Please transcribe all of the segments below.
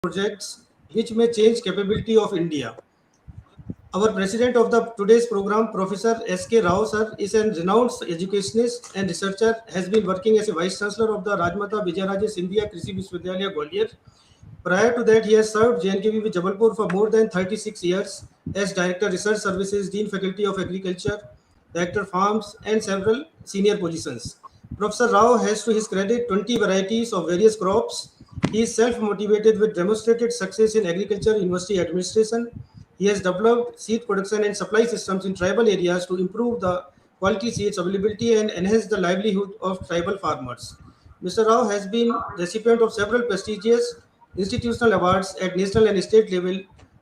projects which may change capability of India. Our president of the today's program, Professor S.K. Rao sir, is a renowned educationist and researcher, has been working as a vice chancellor of the Rajmata Vijayaraje Scindia Krishi Vishwavidyalaya Gwalior. Prior to that, he has served JNKV with Jabalpur for more than 36 years as Director Research Services, Dean Faculty of Agriculture, Director Farms, and several senior positions. Professor Rao has to his credit 20 varieties of various crops. He is self-motivated with demonstrated success in agriculture university administration. He has developed seed production and supply systems in tribal areas to improve the quality seeds availability and enhance the livelihood of tribal farmers. Mr. Rao has been recipient of several prestigious institutional awards at national and state level.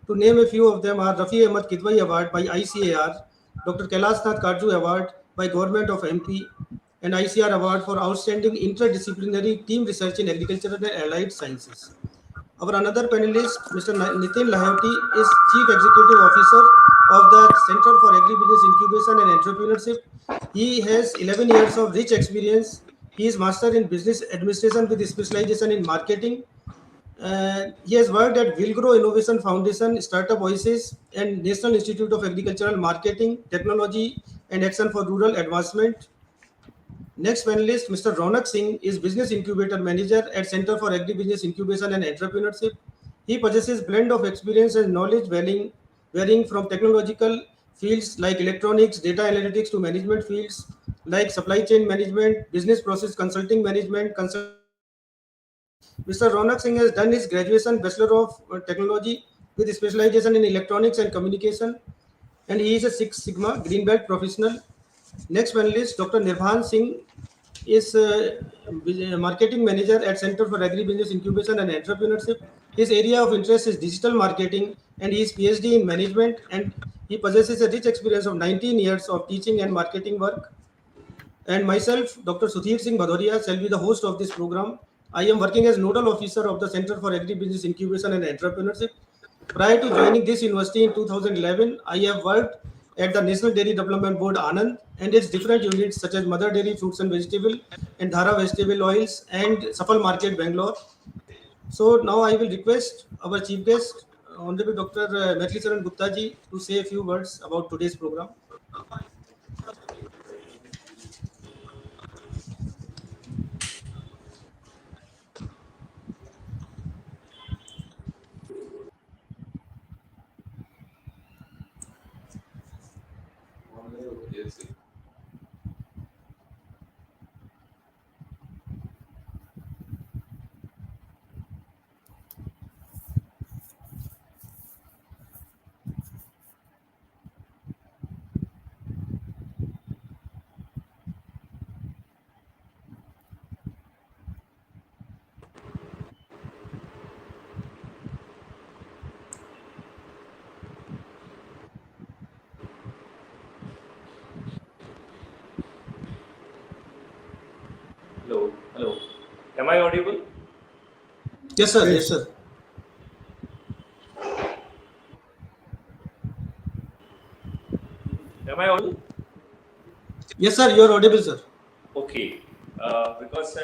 To name a few of them are Rafi Ahmad Kidwai Award by ICAR, Dr. Kailash Nath Karju Award by Government of MP, and ICR Award for Outstanding Interdisciplinary Team Research in Agricultural and Allied Sciences. Our another panelist, Mr. Nitin Lahoti, is Chief Executive Officer of the Center for Agribusiness Incubation and Entrepreneurship. He has 11 years of rich experience. He is Master in Business Administration with specialization in marketing. He has worked at Wilgrow Innovation Foundation, Startup Voices, and National Institute of Agricultural Marketing, Technology, and Action for Rural Advancement. Next panelist, Mr. Ronak Singh, is Business Incubator Manager at Center for Agribusiness Incubation and Entrepreneurship. He possesses blend of experience and knowledge varying from technological fields like electronics, data analytics to management fields like supply chain management, business process consulting management, Mr. Ronak Singh has done his graduation Bachelor of Technology with specialization in electronics and communication, and he is a Six Sigma Green Belt professional. Next panelist, Dr. Nirbhan Singh, is marketing manager at Center for Agribusiness Incubation and Entrepreneurship. His area of interest is digital marketing, and he is PhD in management, and he possesses a rich experience of 19 years of teaching and marketing work. And myself, Dr. Sudhir Singh Bhadoria, shall be the host of this program. I am working as nodal officer of the Center for Agribusiness Incubation and Entrepreneurship. Prior to joining this university in 2011, I have worked at the National Dairy Development Board Anand and its different units such as Mother Dairy Fruits and Vegetable and Dhara Vegetable Oils and Safal Market Bangalore. So now I will request our chief guest, Honorable Dr. Maithili Charan Gupta ji, to say a few words about today's program. Hello, hello. Am I audible? Yes, sir. Yes, sir. Am I audible? Yes, sir. You are audible, sir. Okay. Because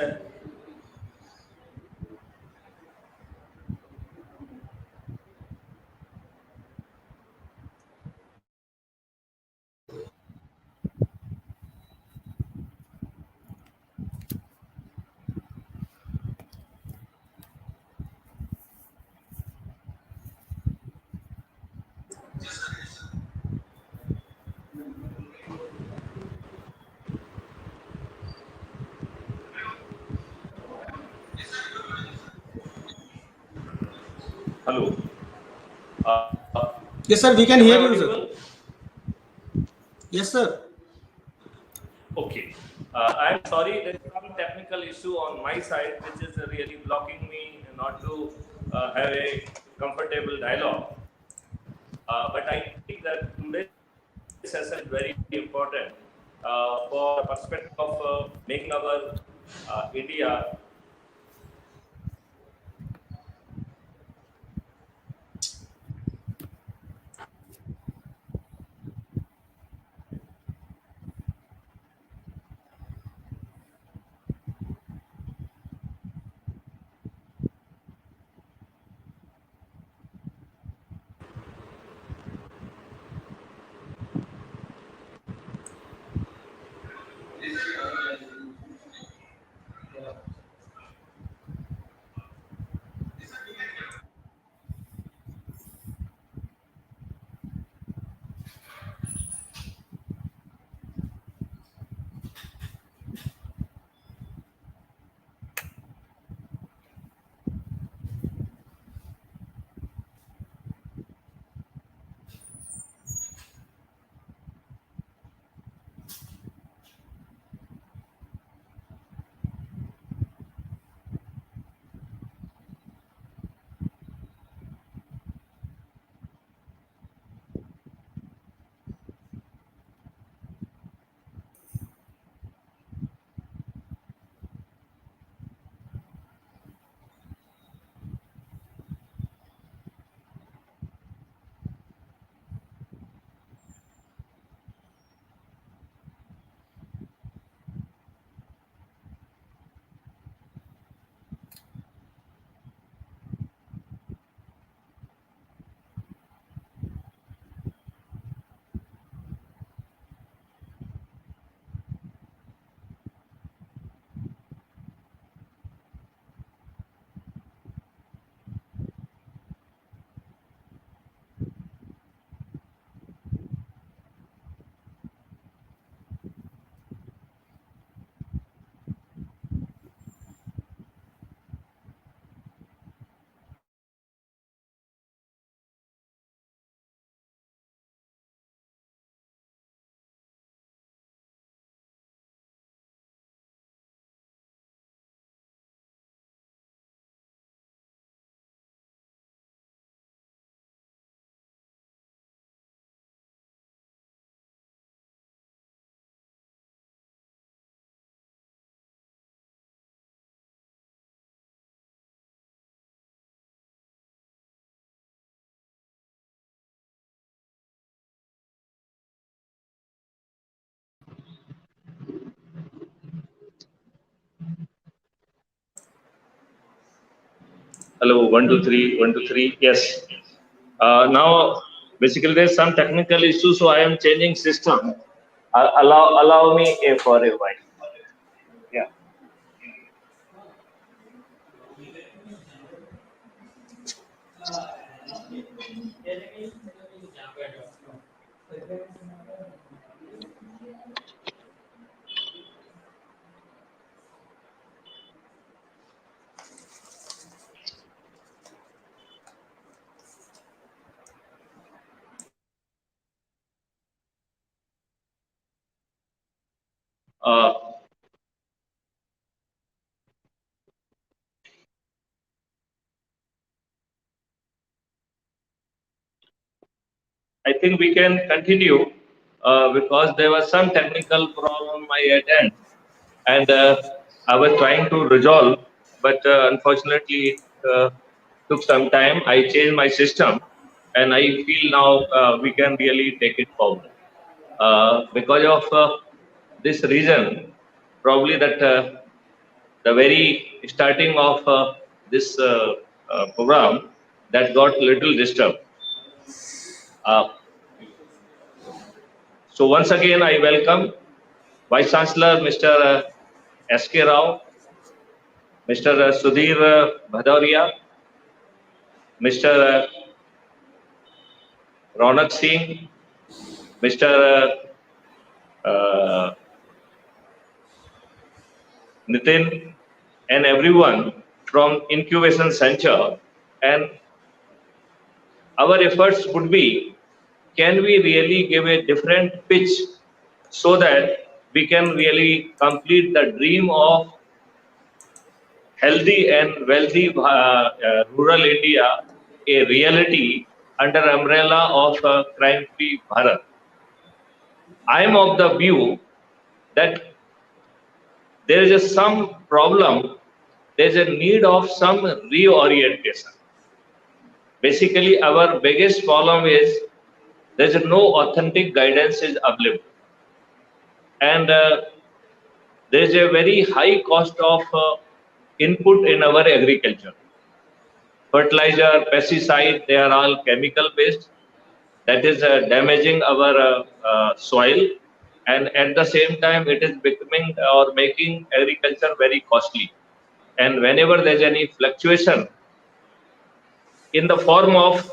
hello. Uh, Yes, sir. We can am I hear you, sir. audible? Yes, sir. Okay. I am sorry, there is some technical issue on my side which is really blocking me not to have a comfortable dialogue. But I think that today's session is very important for the perspective of making our India. Hello, 1 2 3, 1 2 3. Yes. Now, basically, there's some technical issue, so I am changing system. Allow me for a while. Yeah. Uh, I think we can continue because there was some technical problem I had, and I was trying to resolve, but unfortunately it took some time. I changed my system, and I feel now we can really take it forward. Because of this reason, probably that the very starting of this program that got little disturbed. Uh, so once again, I welcome Vice Chancellor Mr. S.K. Rao, Mr. Sudhir Bhadauria, Mr. Ronak Singh, Mr. Uh, Nitin, and everyone from Incubation Center. And our efforts would be, can we really give a different pitch so that we can really complete the dream of healthy and wealthy rural India, a reality under umbrella of crime-free Bharat. I am of the view that there is some problem, there is a need of some reorientation. Basically, our biggest problem is there is no authentic guidance is available, and there is a very high cost of input in our agriculture. Fertilizer, pesticide, they are all chemical based. That is damaging our soil, and at the same time, it is becoming or making agriculture very costly. And whenever there is any fluctuation in the form of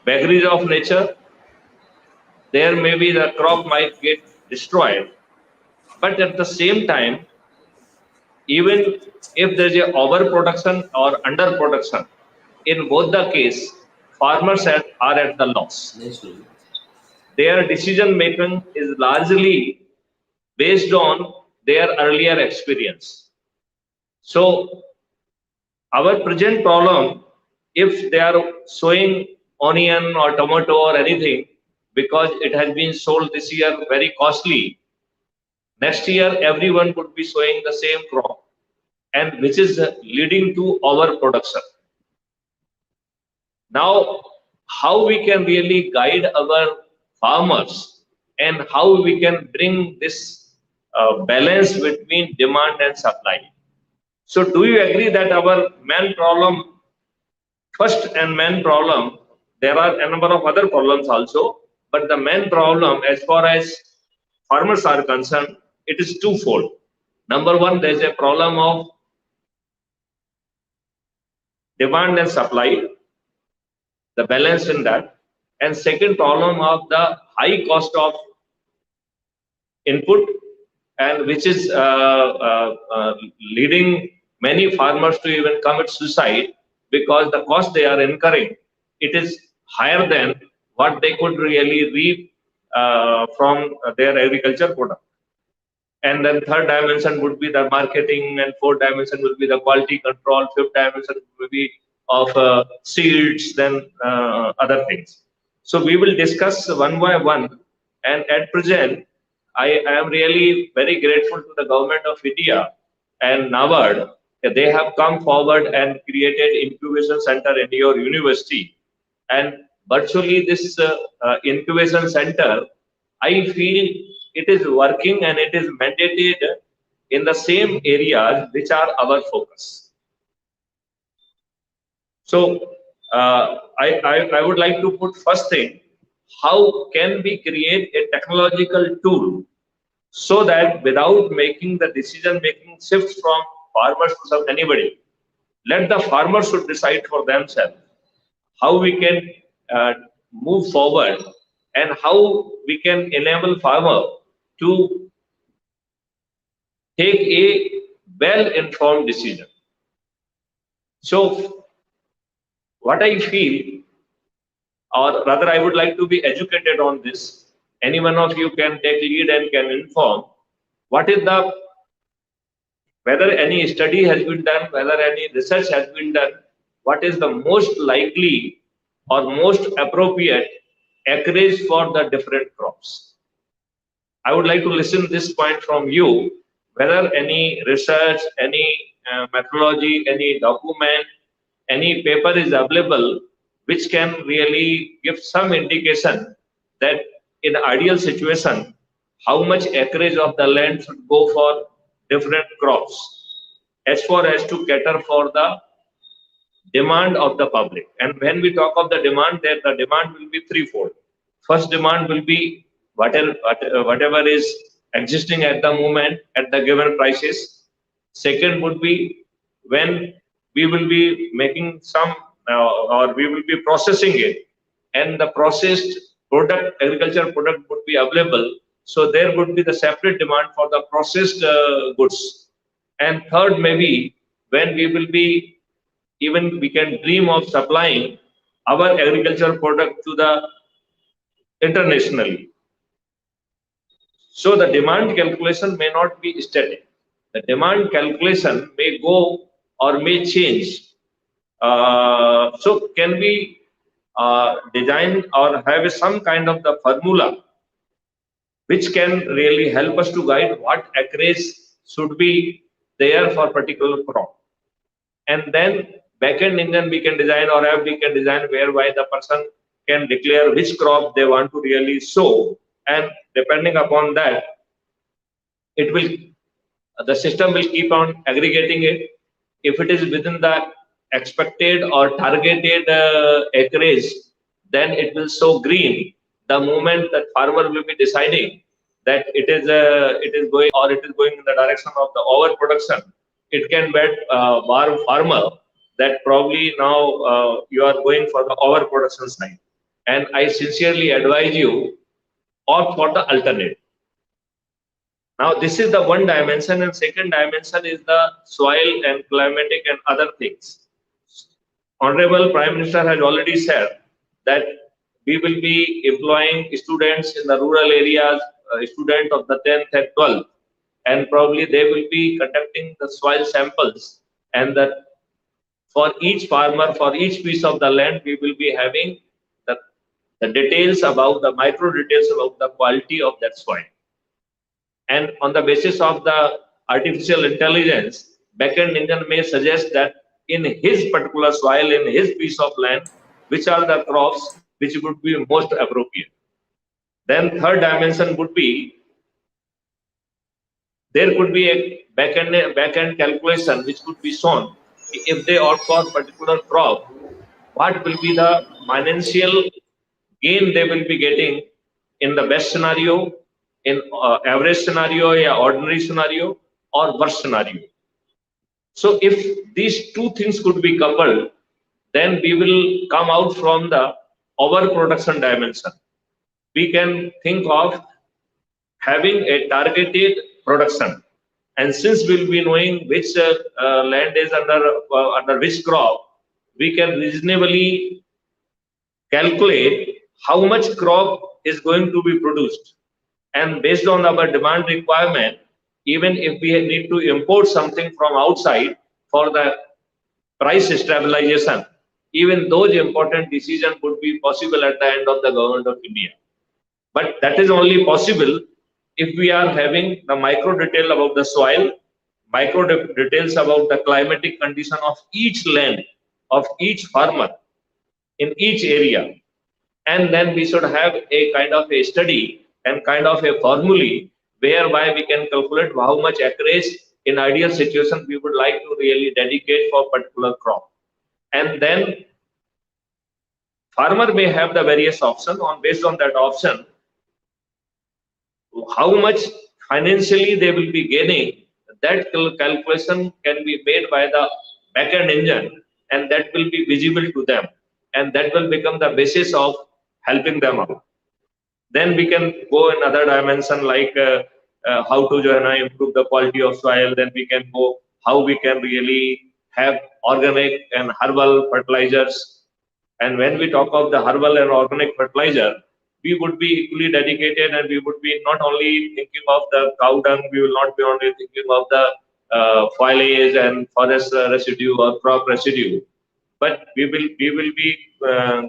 vagaries of nature, there may be the crop might get destroyed. But at the same time, even if there is a overproduction or underproduction, in both the case, farmers are at the loss. Their decision making is largely based on their earlier experience. So our present problem, if they are sowing onion or tomato or anything, because it has been sold this year very costly, next year everyone would be sowing the same crop, and which is leading to overproduction. Now, how we can really guide our farmers and how we can bring this balance between demand and supply. So, do you agree that our main problem, first and main problem, there are a number of other problems also, but the main problem, as far as farmers are concerned, it is twofold. Number one, there is a problem of demand and supply, the balance in that, and second problem of the high cost of input, and which is leading many farmers to even commit suicide because the cost they are incurring, it is higher than what they could really reap from their agriculture product. And then third dimension would be the marketing, and fourth dimension will be the quality control, fifth dimension will be of seeds, then other things. So we will discuss one by one. And at present, I am really very grateful to the government of India and NABARD. They have come forward and created incubation center in your university. And virtually this incubation center, I feel it is working and it is mandated in the same areas which are our focus. So I would like to put first thing, how can we create a technological tool so that without making the decision making shifts from farmers to anybody, let the farmers should decide for themselves how we can move forward and how we can enable farmer to take a well-informed decision. So what I feel, or rather I would like to be educated on this. Any one of you can take lead and can inform what is the, whether any study has been done, whether any research has been done, what is the most likely or most appropriate acreage for the different crops. I would like to listen this point from you, whether any research, any methodology, any document, any paper is available which can really give some indication that in ideal situation, how much acreage of the land should go for different crops as far as to cater for the demand of the public. And when we talk of the demand, there the demand will be threefold. First demand will be whatever is existing at the moment at the given prices. Second would be when we will be making some or we will be processing it, and the processed product, agricultural product would be available. So there would be the separate demand for the processed goods. And third, maybe when we will be, even we can dream of supplying our agricultural product to the internationally. So the demand calculation may not be static. The demand calculation may go or may change. So can we design or have some kind of the formula which can really help us to guide what acreage should be there for particular crop? And then backend engine we can design, or app we can design, whereby the person can declare which crop they want to really sow, and depending upon that, it will, the system will keep on aggregating it. If it is within the expected or targeted acreage, then it will show green. The moment that farmer will be deciding that it is going, or it is going in the direction of the overproduction, it can bet warn farmer that probably now you are going for the overproduction side. And I sincerely advise you opt for the alternate. Now this is the one dimension, and second dimension is the soil and climatic and other things. Honorable Prime Minister has already said that we will be employing students in the rural areas, students of the 10th and 12th, and probably they will be conducting the soil samples, and that for each farmer, for each piece of the land, we will be having the details about the micro details about the quality of that soil. And on the basis of the artificial intelligence, backend engine may suggest that in his particular soil, in his piece of land, which are the crops which would be most appropriate. Then third dimension would be, there could be a backend calculation which could be shown. If they opt for particular crop, what will be the financial gain they will be getting in the best scenario, in average scenario, or ordinary scenario, or worst scenario. So if these two things could be coupled, then we will come out from the overproduction dimension. We can think of having a targeted production, and since we'll be knowing which land is under which crop, we can reasonably calculate how much crop is going to be produced, and based on our demand requirement, even if we need to import something from outside for the price stabilization, even those important decisions would be possible at the end of the government of India. But that is only possible if we are having the micro detail about the soil, micro details about the climatic condition of each land, of each farmer in each area. And then we should have a kind of a study and kind of a formula whereby we can calculate how much acreage in ideal situation we would like to really dedicate for particular crop. and then farmer may have the various option. On based on that option, how much financially they will be gaining, that calculation can be made by the backend engine, and that will be visible to them, and that will become the basis of helping them out. Then we can go in other dimension like how to improve the quality of soil. Then we can go how we can really have organic and herbal fertilizers. And when we talk of the herbal and organic fertilizer, we would be equally dedicated, and we would be not only thinking of the cow dung, we will not be only thinking of the foliage and forest residue or crop residue, but we will be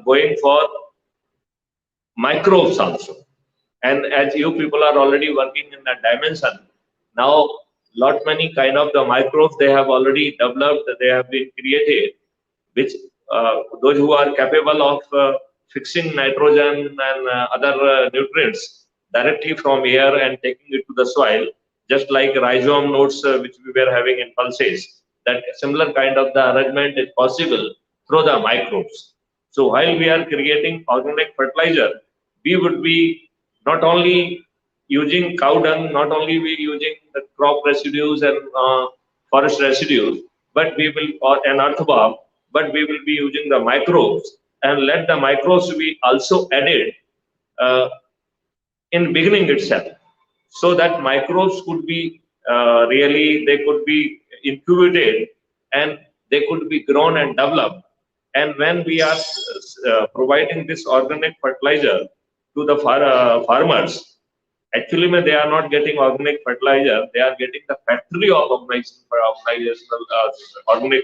going for microbes also. And as you people are already working in that dimension, now lot many kind of the microbes they have already developed, they have been created, which those who are capable of fixing nitrogen and other nutrients directly from air and taking it to the soil, just like rhizome nodes which we were having in pulses. That similar kind of the arrangement is possible through the microbes. So while we are creating organic fertilizer, we would be not only using cow dung, not only be using the crop residues and forest residues, but we will, or an earthworm, but we will be using the microbes, and let the microbes be also added in beginning itself, so that microbes could be really, they could be incubated and they could be grown and developed. And when we are providing this organic fertilizer to the farmers, actually they are not getting organic fertilizer, they are getting the factory of organic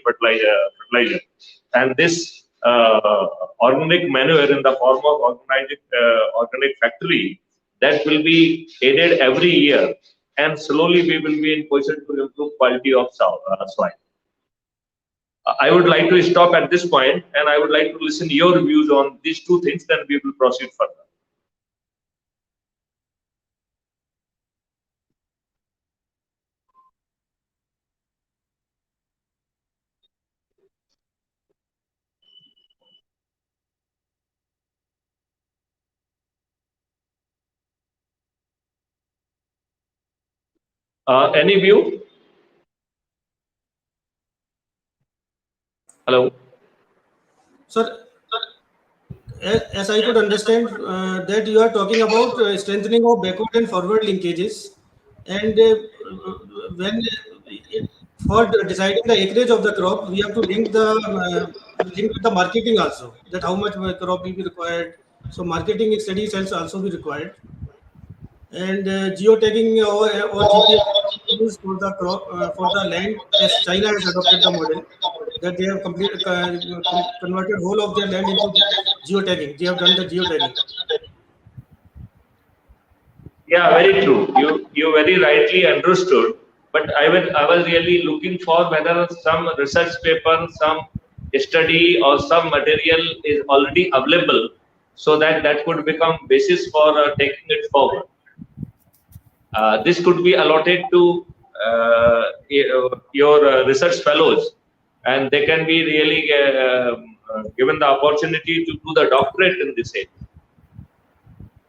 fertilizer. And this organic manure in the form of organic factory, that will be aided every year, and slowly we will be in position to improve quality of soil. I would like to stop at this point, and I would like to listen your views on these two things, then we will proceed further. Any view? Hello. Sir, as I could understand, that you are talking about strengthening of backward and forward linkages, and when for deciding the acreage of the crop, we have to link with the marketing also. That how much crop will be required. So marketing studies also be required, and geotagging or GPS for the crop for the land, as China has adopted the model that they have converted whole of their land into geotagging. They have done the geotagging. Yeah, very true. You very rightly understood. But I was really looking for whether some research paper, some study, or some material is already available, so that could become basis for taking it forward. This could be allotted to your research fellows, and they can be really given the opportunity to do the doctorate in this area,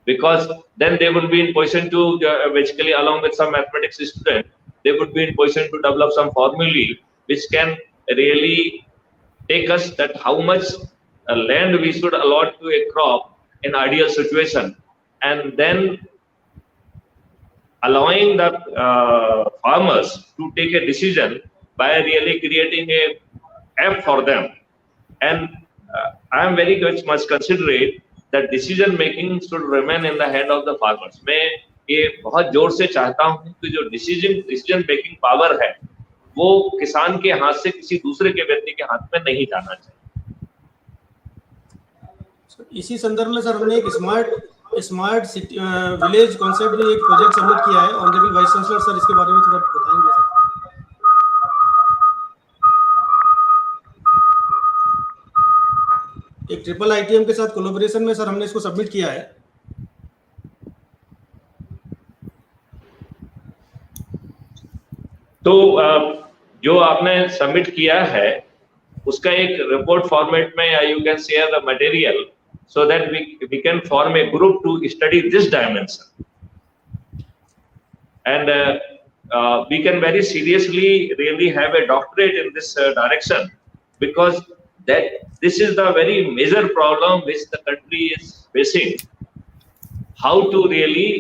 because then they would be in position to basically, along with some mathematics student, they would be in position to develop some formulae which can really take us that how much land we should allot to a crop in ideal situation, and then allowing the farmers to take a decision by really creating a app for them. And I am very much considerate that decision making should remain in the hand of the farmers. मैं ये बहुत जोर से चाहता हूँ कि जो decision making power है, वो किसान के हाथ से किसी दूसरे के व्यक्ति के हाथ में नहीं जाना चाहिए. इसी संदर्भ में सर हमने एक स्मार्ट सिटी विलेज कॉन्सेप्ट में एक प्रोजेक्ट सबमिट किया है. ऑनरेबल वाइस चांसलर सर इसके बारे में थोड़ा बताएंगे सर. एक ट्रिपल ITM के साथ कोलैबोरेशन में सर हमने इसको सबमिट किया है. तो जो आपने सबमिट किया है उसका एक रिपोर्ट फॉर्मेट में you can share the material so that we can form a group to study this dimension, and we can very seriously really have a doctorate in this direction, because that this is the very major problem which the country is facing, how to really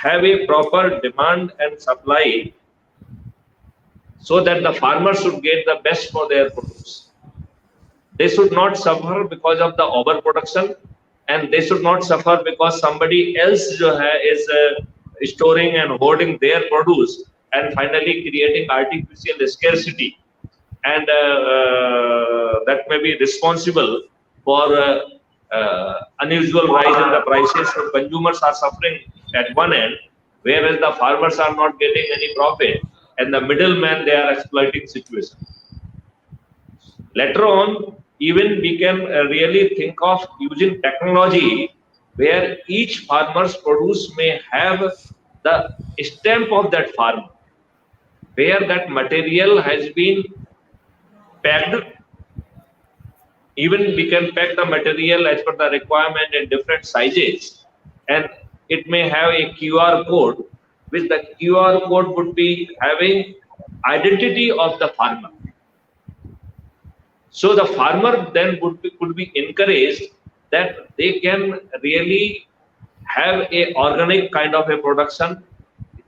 have a proper demand and supply so that the farmers should get the best for their produce. They should not suffer because of the overproduction, and they should not suffer because somebody else is storing and hoarding their produce and finally creating artificial scarcity, and that may be responsible for unusual rise in the prices. So consumers are suffering at one end, whereas the farmers are not getting any profit, and the middlemen, they are exploiting situation. Later on, even we can really think of using technology where each farmer's produce may have the stamp of that farmer, where that material has been packed. Even we can pack the material as per the requirement in different sizes, and it may have a QR code, which the QR code would be having identity of the farmer. So the farmer then could be encouraged that they can really have a organic kind of a production.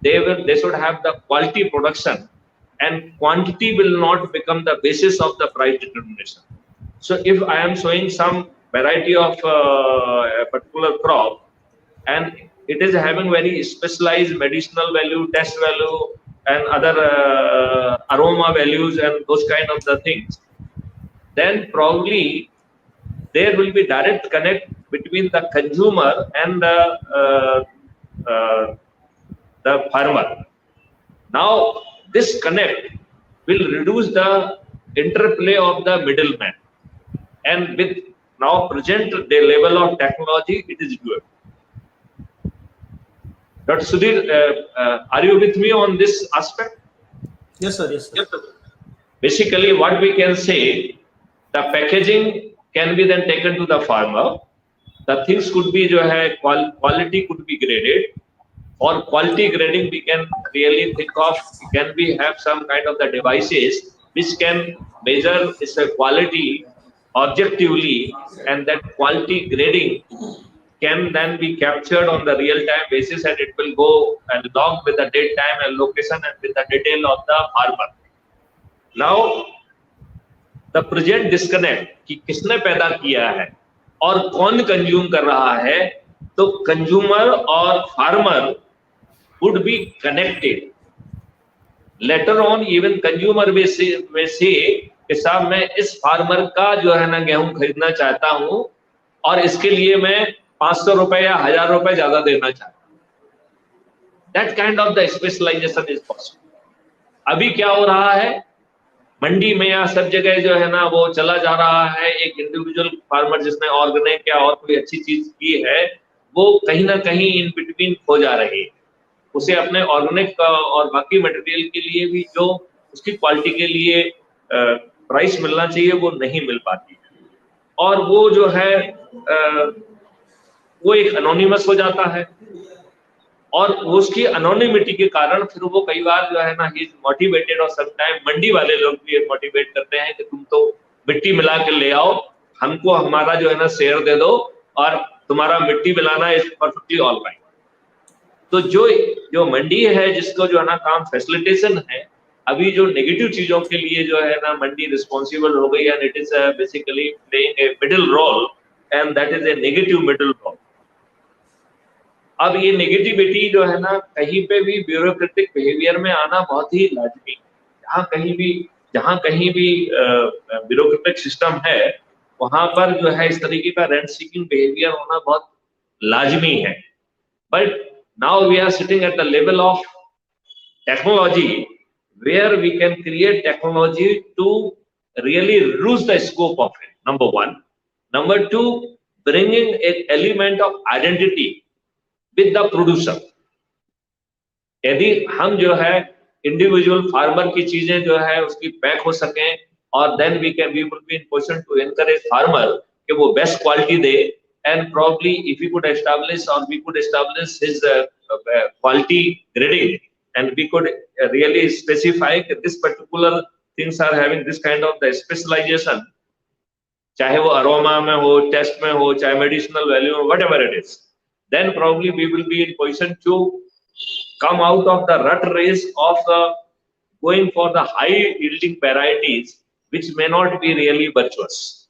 They should have the quality production, and quantity will not become the basis of the price determination. So if I am showing some variety of a particular crop, and it is having very specialized medicinal value, taste value, and other aroma values and those kind of the things, then probably there will be direct connect between the consumer and the farmer. Now this connect will reduce the interplay of the middleman, and with now present the level of technology, it is doable. Dr. Sudhir, are you with me on this aspect? Yes, sir. Yes, sir. Yes, sir. Basically, what we can say, the packaging can be then taken to the farmer. The things could be quality could be graded. For quality grading, we can really think of, can we have some kind of the devices which can measure its quality objectively, and that quality grading can then be captured on the real-time basis, and it will go and log with the date, time, and location, and with the detail of the farmer. Now, the present disconnect कि किसने पैदा किया है और कौन consume कर रहा है, तो कंज्यूमर और farmer would be connected. Later on, even consumer may say कि साहब मैं इस फार्मर का जो है ना गेहूं खरीदना चाहता हूं, और इसके लिए मैं 500 रुपए या 1000 रुपए ज्यादा देना चाहता हूं. That kind of the specialization is possible. अभी क्या हो रहा है, मंडी में या सब जगह जो है ना वो चला जा रहा है, एक इंडिविजुअल फार्मर जिसने ऑर्गेनिक या और कोई अच्छी चीज की है, वो कहीं ना कहीं इन बिटवीन खो जा रही है. उसे अपने ऑर्गेनिक और बाकी मटेरियल के लिए भी जो उसकी क्वालिटी के लिए प्राइस मिलना चाहिए वो नहीं मिल पाती है, और वो जो है वो एक अनोनिमस हो जाता है, और उसकी अनोनिमिटी के कारण फिर वो कई बार जो है ना ही इज मोटिवेटेड, और समटाइम मंडी वाले लोग भी मोटिवेट करते हैं कि तुम तो मिट्टी मिला के ले आओ, हमको हमारा जो है ना शेयर दे दो, और तुम्हारा मिट्टी मिलाना इज परफेक्टली ऑल राइट. तो जो मंडी है जिसको जो है ना काम फैसिलिटेशन है, अभी जो नेगेटिव चीजों के लिए जो है ना मंडी रिस्पॉन्सिबल हो गई, and it is basically playing a middle role, and that is a negative middle role. अब ये नेगेटिविटी जो है ना कहीं पे भी ब्यूरोक्रेटिक बिहेवियर में आना बहुत ही लाजमी है. जहाँ कहीं भी ब्यूरोक्रेटिक सिस्टम है, वहां पर जो है इस तरीके का रेंट सीकिंग बिहेवियर होना बहुत लाजमी है. But now we are sitting at the level of technology, where we can create technology to really reduce the scope of it, number one. Number two, bringing an element of identity with the producer. यदि हम जो है individual farmer की चीजें जो है उसकी pack हो सकें, और then we will be in position to encourage farmer कि वो best quality they, and probably if we could establish or we could establish his quality grading, and we could really specify that this particular things are having this kind of the specialization, चाहे वो aroma में हो, test में हो, चाहे medicinal value में, whatever it is, then probably we will be in position to come out of the rat race of going for the high yielding varieties which may not be really virtuous.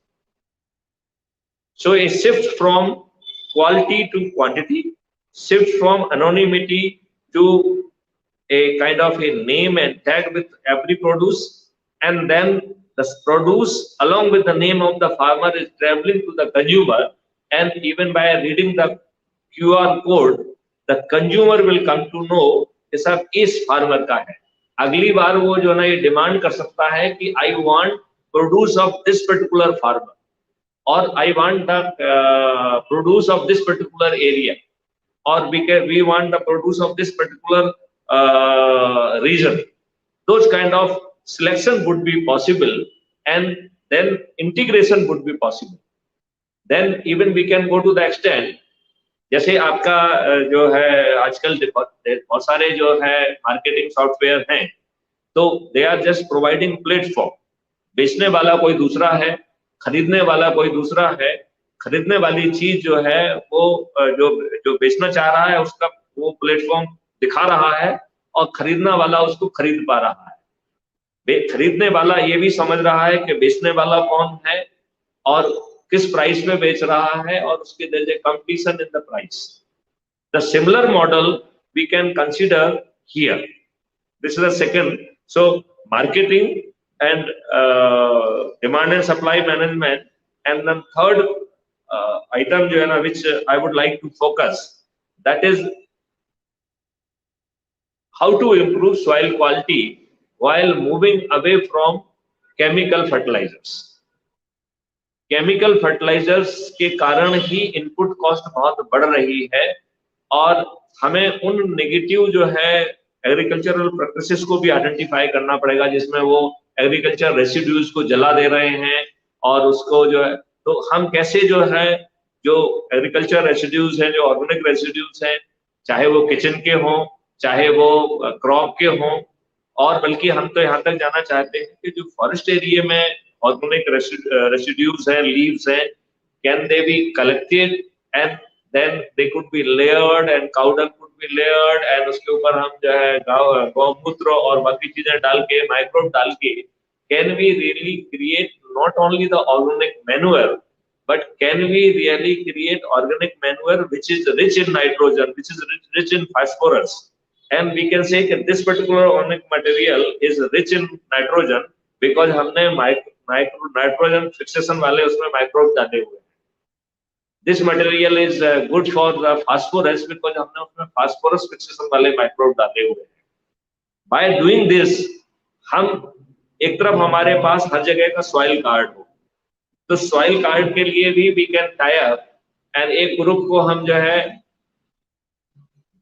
So a shift from quality to quantity, shift from anonymity to a kind of a name and tag with every produce, and then the produce along with the name of the farmer is traveling to the consumer, and even by reading the QR code, the consumer will come to know कि सब इस farmer का है. अगली बार वो जो ना ये डिमांड कर सकता है कि I want produce of this particular farmer, or I want the produce of this particular area, or we want the produce of this particular region. Those kind of selection would be possible, and then integration would be possible. Then even we can go to the extent, जैसे आपका जो है आजकल बहुत सारे जो है marketing software हैं, तो they are just providing platform. बेचने वाला कोई दूसरा है, खरीदने वाला कोई दूसरा है. खरीदने वाली चीज जो है वो जो बेचना चाह रहा है उसका वो प्लेटफॉर्म दिखा रहा है, और खरीदने वाला उसको खरीद पा रहा है. खरीदने वाला ये भी समझ रहा है कि बेचने वाला कौन है और किस प्राइस में बेच रहा है, और उसके there is a competition in the price. The similar model we can consider here. This is the second. So marketing and demand and supply management, and then third item जो है ना which I would like to focus, that is how to improve soil quality while moving away from chemical fertilizers. Chemical fertilizers के कारण ही input cost बहुत बढ़ रही है, और हमें उन नेगेटिव जो है एग्रीकल्चरल प्रैक्टिसेस को भी आइडेंटिफाई करना पड़ेगा जिसमें वो एग्रीकल्चर रेसिड्यूज को जला दे रहे हैं, और उसको जो है तो हम कैसे जो है जो एग्रीकल्चर रेसिड्यूज हैं, जो ऑर्गेनिक रेसिड्यूज हैं, चाहे वो किचन के हों, चाहे वो क्रॉप के हों, और बल्कि हम तो यहाँ तक जाना चाहते हैं कि जो फॉरेस्ट एरिया में ऑर्गेनिक रेसिड्यूज हैं, लीव्स हैं, can they be collected and then they could be layered and cow dung could be layered, and उसके ऊपर हम जो है गौमूत्र और बाकी चीजें डाल के, माइक्रोब डाल के, can we really create not only the organic manure, but can we really create organic manure which is rich in nitrogen, which is rich in phosphorus, and we can say that this particular organic material is rich in nitrogen because हमने nitrogen fixation वाले उसमें microbes डाले हुए हैं. This material is good for the phosphorus because हमने उसमें phosphorus fixation वाले microbes डाले हुए हैं. By doing this, हम एक तरफ हमारे पास हर जगह का soil card हो, तो सॉइल कार्ड के लिए भी we can tie up, and एक ग्रुप को हम जो है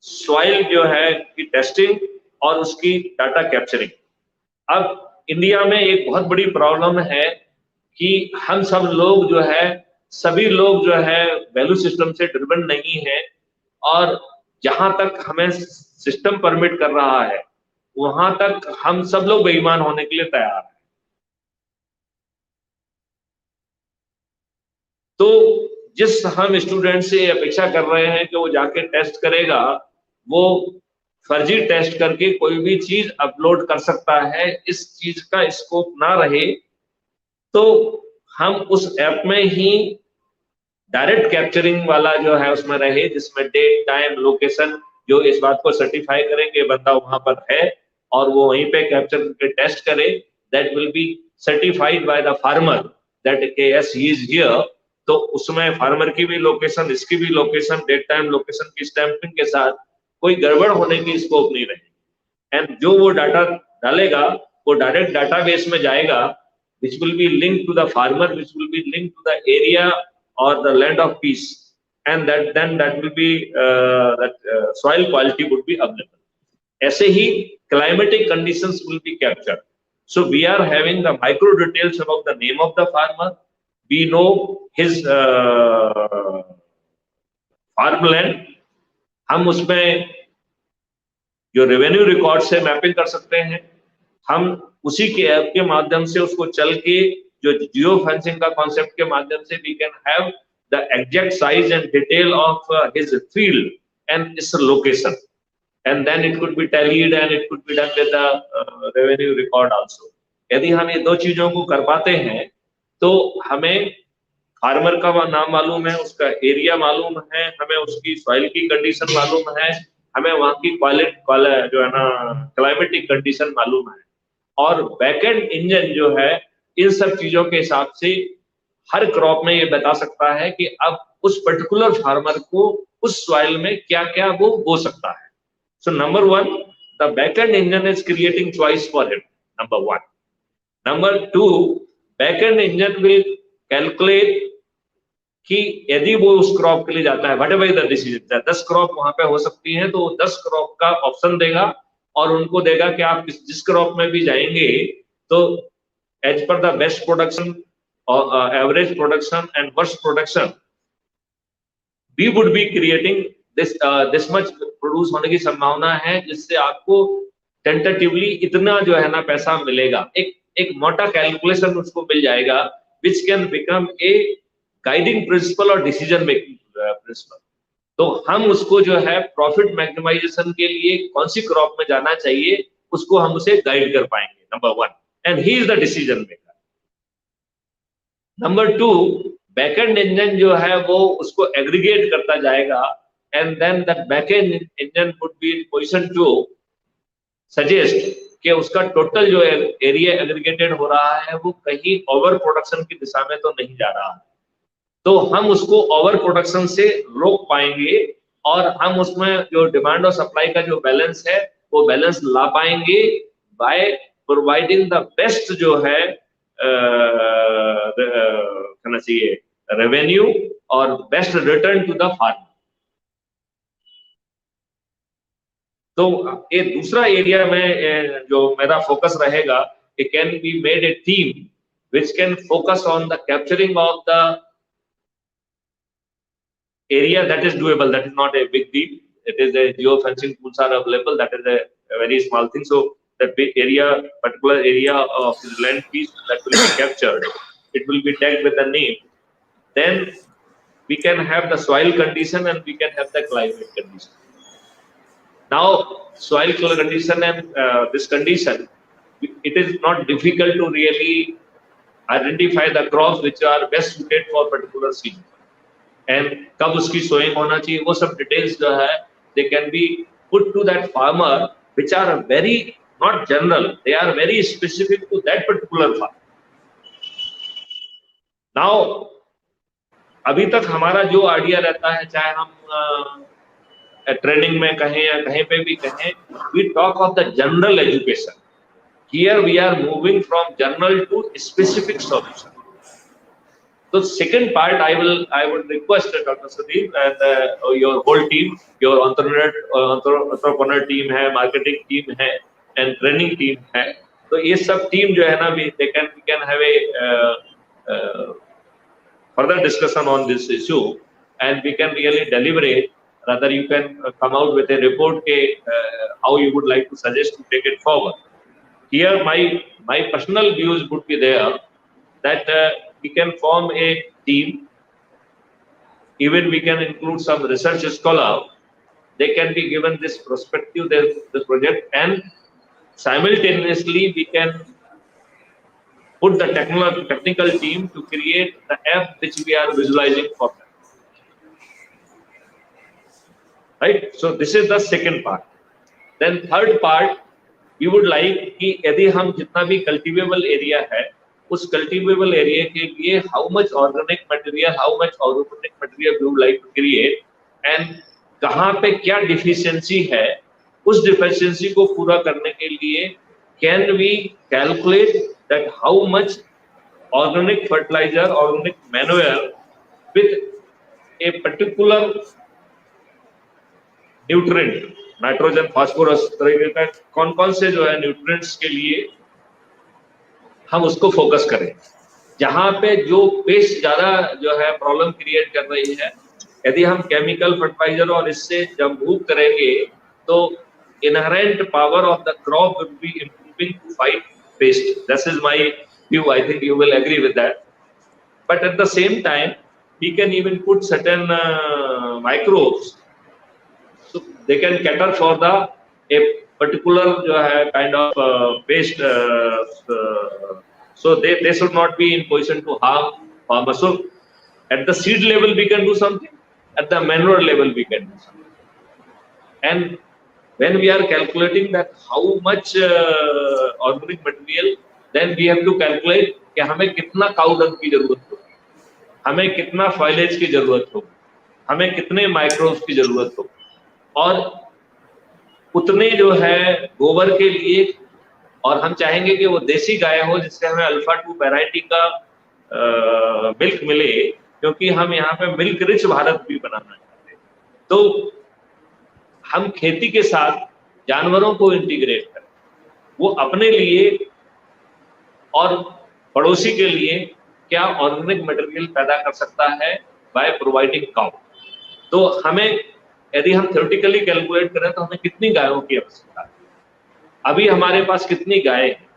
सॉइल जो है की टेस्टिंग और उसकी डाटा कैप्चरिंग. अब इंडिया में एक बहुत बड़ी प्रॉब्लम है कि हम सब लोग जो है सभी लोग जो है वैल्यू सिस्टम से ड्रिवन नहीं है, और जहां तक हमें सिस्टम परमिट कर रहा है वहां तक हम सब लोग बेईमान होने के लिए तैयार हैं. तो जिस हम स्टूडेंट से अपेक्षा कर रहे हैं कि वो जाके टेस्ट करेगा, वो फर्जी टेस्ट करके कोई भी चीज अपलोड कर सकता है, इस चीज का स्कोप ना रहे तो हम उस ऐप में ही डायरेक्ट कैप्चरिंग वाला जो है उसमें रहे, जिसमें डेट, टाइम, लोकेशन जो इस बात को सर्टिफाई करेंगे बंदा वहां पर है और वो वहीं पे कैप्चर करके टेस्ट करे. That will be certified by the farmer that yes he is here. तो उसमें फार्मर की भी लोकेशन, इसकी भी लोकेशन, डेट, टाइम, लोकेशन की स्टैंपिंग के साथ कोई गड़बड़ होने की स्कोप नहीं रहेगी. एंड जो वो डाटा डालेगा वो डायरेक्ट डाटाबेस में जाएगा, which will be linked to the farmer, which will be linked to the area or the land of peace, and that will be soil quality would be available. ऐसे ही climatic conditions will be captured. So we are having the micro details about the name of the farmer. We know his farmland. हम उसमें जो revenue record से mapping कर सकते हैं. हम उसी के ऐप के माध्यम से उसको चल के जो जियो फेंसिंग का कॉन्सेप्ट के माध्यम से we can have the exact size and detail of his field and its location, and then it could be tallied and it could be done with the revenue record also. यदि हम ये दो चीजों को कर पाते हैं तो हमें फार्मर का नाम मालूम है, उसका एरिया मालूम है, हमें उसकी सॉइल की कंडीशन मालूम है, हमें वहाँ की क्वालिटी जो है ना क्लाइमेटिक कंडीशन मालूम है, और बैकएंड इंजन जो है इन सब चीजों के हिसाब से हर क्रॉप में ये बता सकता है कि अब उस पर्टिकुलर फार्मर को उस सॉइल में क्या क्या वो बो सकता है. So number one, the backend engine is creating choice for him. Number one. Number two, backend engine will calculate कि यदि वो उस क्रॉप के लिए जाता है, whatever the decision है, 10 क्रॉप वहां पे हो सकती हैं, तो 10 क्रॉप का ऑप्शन देगा और उनको देगा कि आप जिस क्रॉप में भी जाएंगे तो एज पर द बेस्ट प्रोडक्शन और average production and worst production we would be creating this much produce होने की संभावना है, जिससे आपको टेंटेटिवली इतना जो है ना पैसा मिलेगा. एक मोटा कैलकुलेशन उसको मिल जाएगा which can become a guiding principal और डिसीजन मेकिंग प्रिंसिपल. तो हम उसको जो है प्रॉफिट मैक्सिमाइजेशन के लिए कौन सी क्रॉप में जाना चाहिए उसको हम उसे गाइड कर पाएंगे. Number one, and he is the decision maker. Number two, backend engine जो है वो उसको एग्रीगेट करता जाएगा, and then that backend engine would be in position to suggest कि उसका टोटल जो एरिया एग्रीगेटेड हो रहा है वो कहीं ओवर प्रोडक्शन की दिशा में तो नहीं जा रहा है, तो हम उसको ओवर प्रोडक्शन से रोक पाएंगे और हम उसमें जो डिमांड और सप्लाई का जो बैलेंस है वो बैलेंस ला पाएंगे बाय प्रोवाइडिंग द बेस्ट जो है कहना चाहिए रेवेन्यू और best return to the farmer. तो ये दूसरा एरिया में जो मेरा फोकस रहेगा, it can be made a team which can focus on the capturing of the area that is doable. That is not a big deal. It is a geofencing tools are available. That is a very small thing. So that area, particular area of the land piece that will be captured, it will be tagged with the name. Then we can have the soil condition and we can have the climate condition. Now, soil condition and this condition, it is not difficult to really identify the crops which are best suited for particular season. And कब उसकी sowing होना चाहिए, वो सब details जो है, they can be put to that farmer, which are very not general, they are very specific to that particular farm. Now, अभी तक हमारा जो आइडिया रहता है, चाहे हम ट्रेनिंग में कहें या कहीं पे भी कहें, we talk of the general education. Here we are moving from general to specific solution. So second part, I would request Dr. Sudeep and your whole team, your entrepreneur team है, marketing team है, and training team है. तो ये सब team जो है ना, we can have a further discussion on this issue, and we can really deliberate. Rather, you can come out with a report how you would like to suggest to take it forward. Here, my personal views would be there that we can form a team. Even we can include some research scholar. They can be given this perspective, this project, and simultaneously we can put the technical team to create the app which we are visualizing for them. Right? So this is the second part. Then third part, we would like कि यदि हम जितना भी cultivable area है, उस cultivable area के लिए how much organic material we would like to create, and कहाँ पे क्या deficiency है, उस deficiency को पूरा करने के लिए can we calculate that how much organic fertilizer, organic manure with a particular nutrient, nitrogen, phosphorus, तरह का कौन-कौन से जो है न्यूट्रिएंट्स के लिए हम उसको फोकस करें। जहां पे जो पेस्ट ज्यादा जो है प्रॉब्लम क्रिएट कर रही है, यदि हम केमिकल फर्टिलाइजर और इससे जब मूव करेंगे तो inherent power of the crop will be improving to fight pest. This is my view. I think you will agree with that. But at the same time, we can even put certain microbes, so they can cater for the a particular kind of pest. So they should not be in position to harm farmers. So at the seed level we can do something. At the manure level we can do something. And when we are calculating that how much organic material, then we have to calculate कि हमें कितना cow dung की जरूरत होगी, हमें कितना फॉइलेज की जरूरत होगी, हमें कितने माइक्रोब्स की जरूरत होगी, और उतने जो है गोबर के लिए, और हम चाहेंगे कि वो देसी गाय हो जिससे हमें अल्फा 2 वैरायटी का मिल्क मिले, क्योंकि हम यहाँ पे मिल्क रिच भारत भी बनाना चाहते हैं। तो हम खेती के साथ जानवरों को इंटीग्रेट करें, वो अपने लिए और पड़ोसी के लिए क्या ऑर्गेनिक मटेरियल पैदा कर सकता है बाय प्रोवाइडिंग काउ। तो हमें यदि हम थ्योरेटिकली कैलकुलेट करें तो हमें कितनी गायों की आवश्यकता है, अभी हमारे पास कितनी गायें हैं,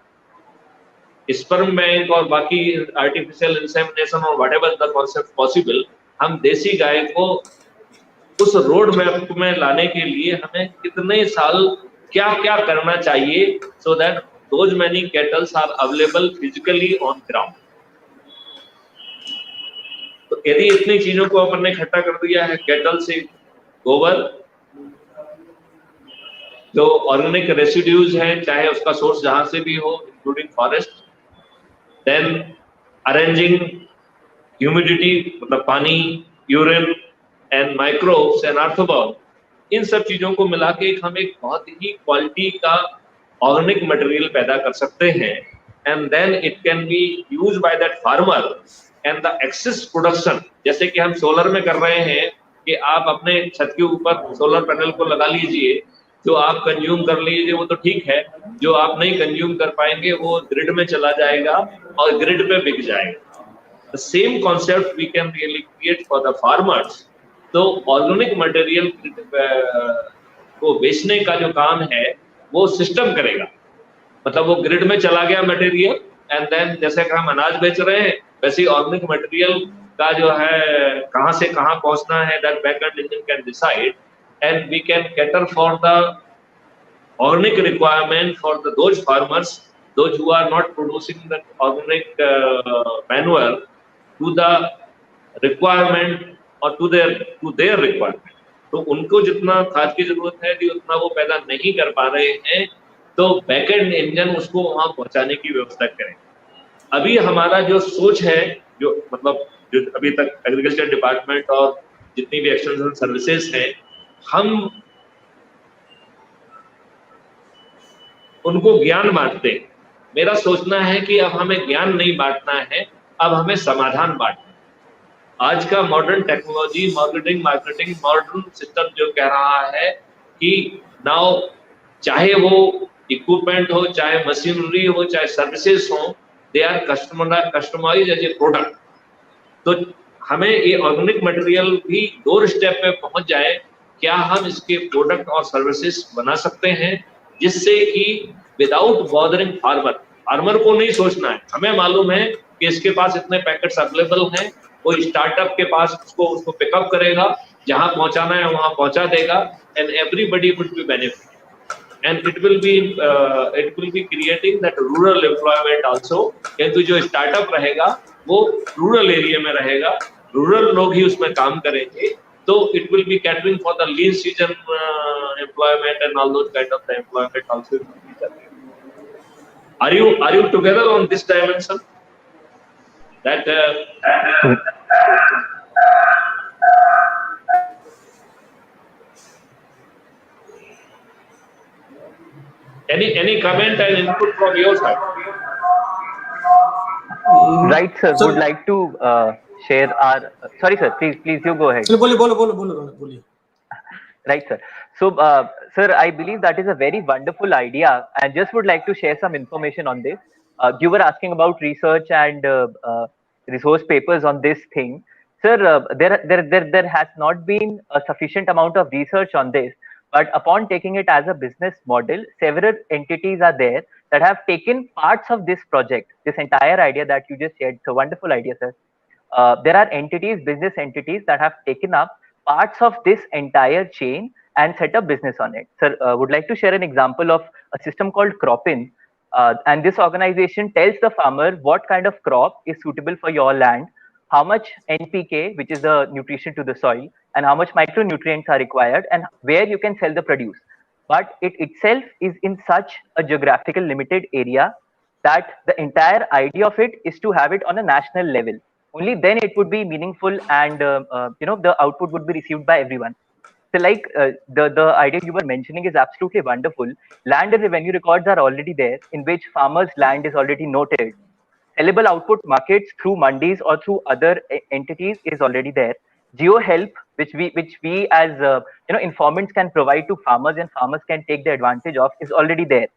स्पर्म बैंक और बाकी आर्टिफिशियल इंसेमिनेशन और व्हाटएवर द कॉन्सेप्ट पॉसिबल, हम देसी गाय को उस रोड मैप में लाने के लिए हमें कितने साल क्या क्या करना चाहिए, so that those many cattles are available physically on ground. तो यदि इतनी चीजों को अपन ने इकट्ठा कर दिया है, कैटल से गोबर, जो ऑर्गेनिक रेसिड्यूज हैं, चाहे उसका सोर्स जहां से भी हो including forest, then arranging humidity मतलब पानी, urine and microbes and arthropod, इन सब चीजों को मिला के हम एक बहुत ही क्वालिटी का ऑर्गेनिक मटेरियल पैदा कर सकते हैं। And then it can be used by that farmer and the excess production, जैसे कि हम सोलर में कर रहे हैं कि आप अपने छत के ऊपर सोलर पैनल को लगा लीजिए, जो आप कंज्यूम कर लीजिए वो तो ठीक है, जो आप नहीं कंज्यूम कर पाएंगे वो ग्रिड में चला जाएगा और ग्रिड पे बिक जाएगा। The same concept we can really create for the farmers. तो ऑर्गेनिक मटेरियल को बेचने का जो काम है वो सिस्टम करेगा, मतलब वो ग्रिड में चला गया मटेरियल, एंड देन जैसे कि हम अनाज बेच रहे हैं वैसे ही ऑर्गेनिक मटेरियल का जो है कहां से कहां पहुंचना है, that backend engine can decide, and we can cater for the organic requirement for those farmers, those who are not producing the organic manure to the requirement or to their requirement. तो उनको जितना खाद की जरूरत है यदि उतना वो पैदा नहीं कर पा रहे हैं तो बैकएंड इंजन उसको वहां पहुंचाने की व्यवस्था करें। अभी हमारा जो सोच है, जो मतलब जो अभी तक एग्रीकल्चर डिपार्टमेंट और जितनी भी एक्सटेंशन सर्विसेज हैं, हम उनको ज्ञान बांटते हैं। मेरा सोचना है कि अब हमें ज्ञान नहीं बांटना है, अब हमें समाधान बांटना है। आज का modern technology, marketing modern system जो कह रहा है कि नाउ चाहे वो इक्विपमेंट हो, चाहे मशीनरी हो, चाहे सर्विसेज हो, they are customised as a product. तो हमें ये ऑर्गेनिक मटेरियल भी दो स्टेप पे पहुंच जाए, क्या हम इसके प्रोडक्ट और सर्विसेज बना सकते हैं जिससे कि विदाउट बॉदरिंग फार्मर को नहीं सोचना है। हमें मालूम है कि इसके पास इतने पैकेट्स अवेलेबल हैं, कोई स्टार्टअप के पास उसको पिकअप करेगा, जहां पहुंचाना है वहां पहुंचा देगा, and everybody would be benefit, and it will be creating that rural employment also. किंतु जो स्टार्टअप रहेगा वो रूरल एरिया में रहेगा, रूरल लोग ही उसमें काम करेंगे, so it will be catering for the lean season employment and all those kind of the employment also. Are you together on this dimension? That any comment and input from your side? Right, sir. Would like to share our. Sorry, sir. Please, you go ahead. बोलिए. Right, sir. So, sir, I believe that is a very wonderful idea, and just would like to share some information on this. You were asking about research and resource papers on this thing. Sir, there has not been a sufficient amount of research on this, but upon taking it as a business model, several entities are there that have taken parts of this project, this entire idea that you just shared. It's a wonderful idea, sir. There are entities, business entities that have taken up parts of this entire chain and set up business on it. Sir, would like to share an example of a system called Cropin. And this organization tells the farmer what kind of crop is suitable for your land, how much NPK, which is the nutrition to the soil, and how much micronutrients are required, and where you can sell the produce. But it itself is in such a geographical limited area that the entire idea of it is to have it on a national level. Only then it would be meaningful, and the output would be received by everyone. So, like the idea you were mentioning is absolutely wonderful. Land and revenue records are already there, in which farmers' land is already noted. Sellable output markets through mandis or through other entities is already there. Geo help, which we as informants can provide to farmers and farmers can take the advantage of, is already there.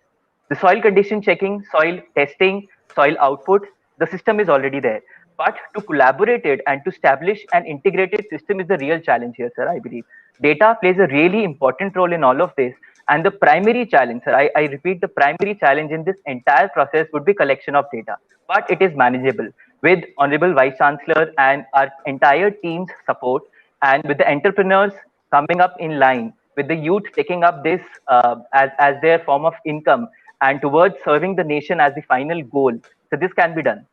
The soil condition checking, soil testing, soil output, the system is already there. But to collaborate it and to establish an integrated system is the real challenge here, sir, I believe. Data plays a really important role in all of this. And the primary challenge, sir, I repeat, the primary challenge in this entire process would be collection of data. But it is manageable with Honorable Vice Chancellor and our entire team's support, and with the entrepreneurs coming up in line, with the youth taking up this as their form of income and towards serving the nation as the final goal. So this can be done.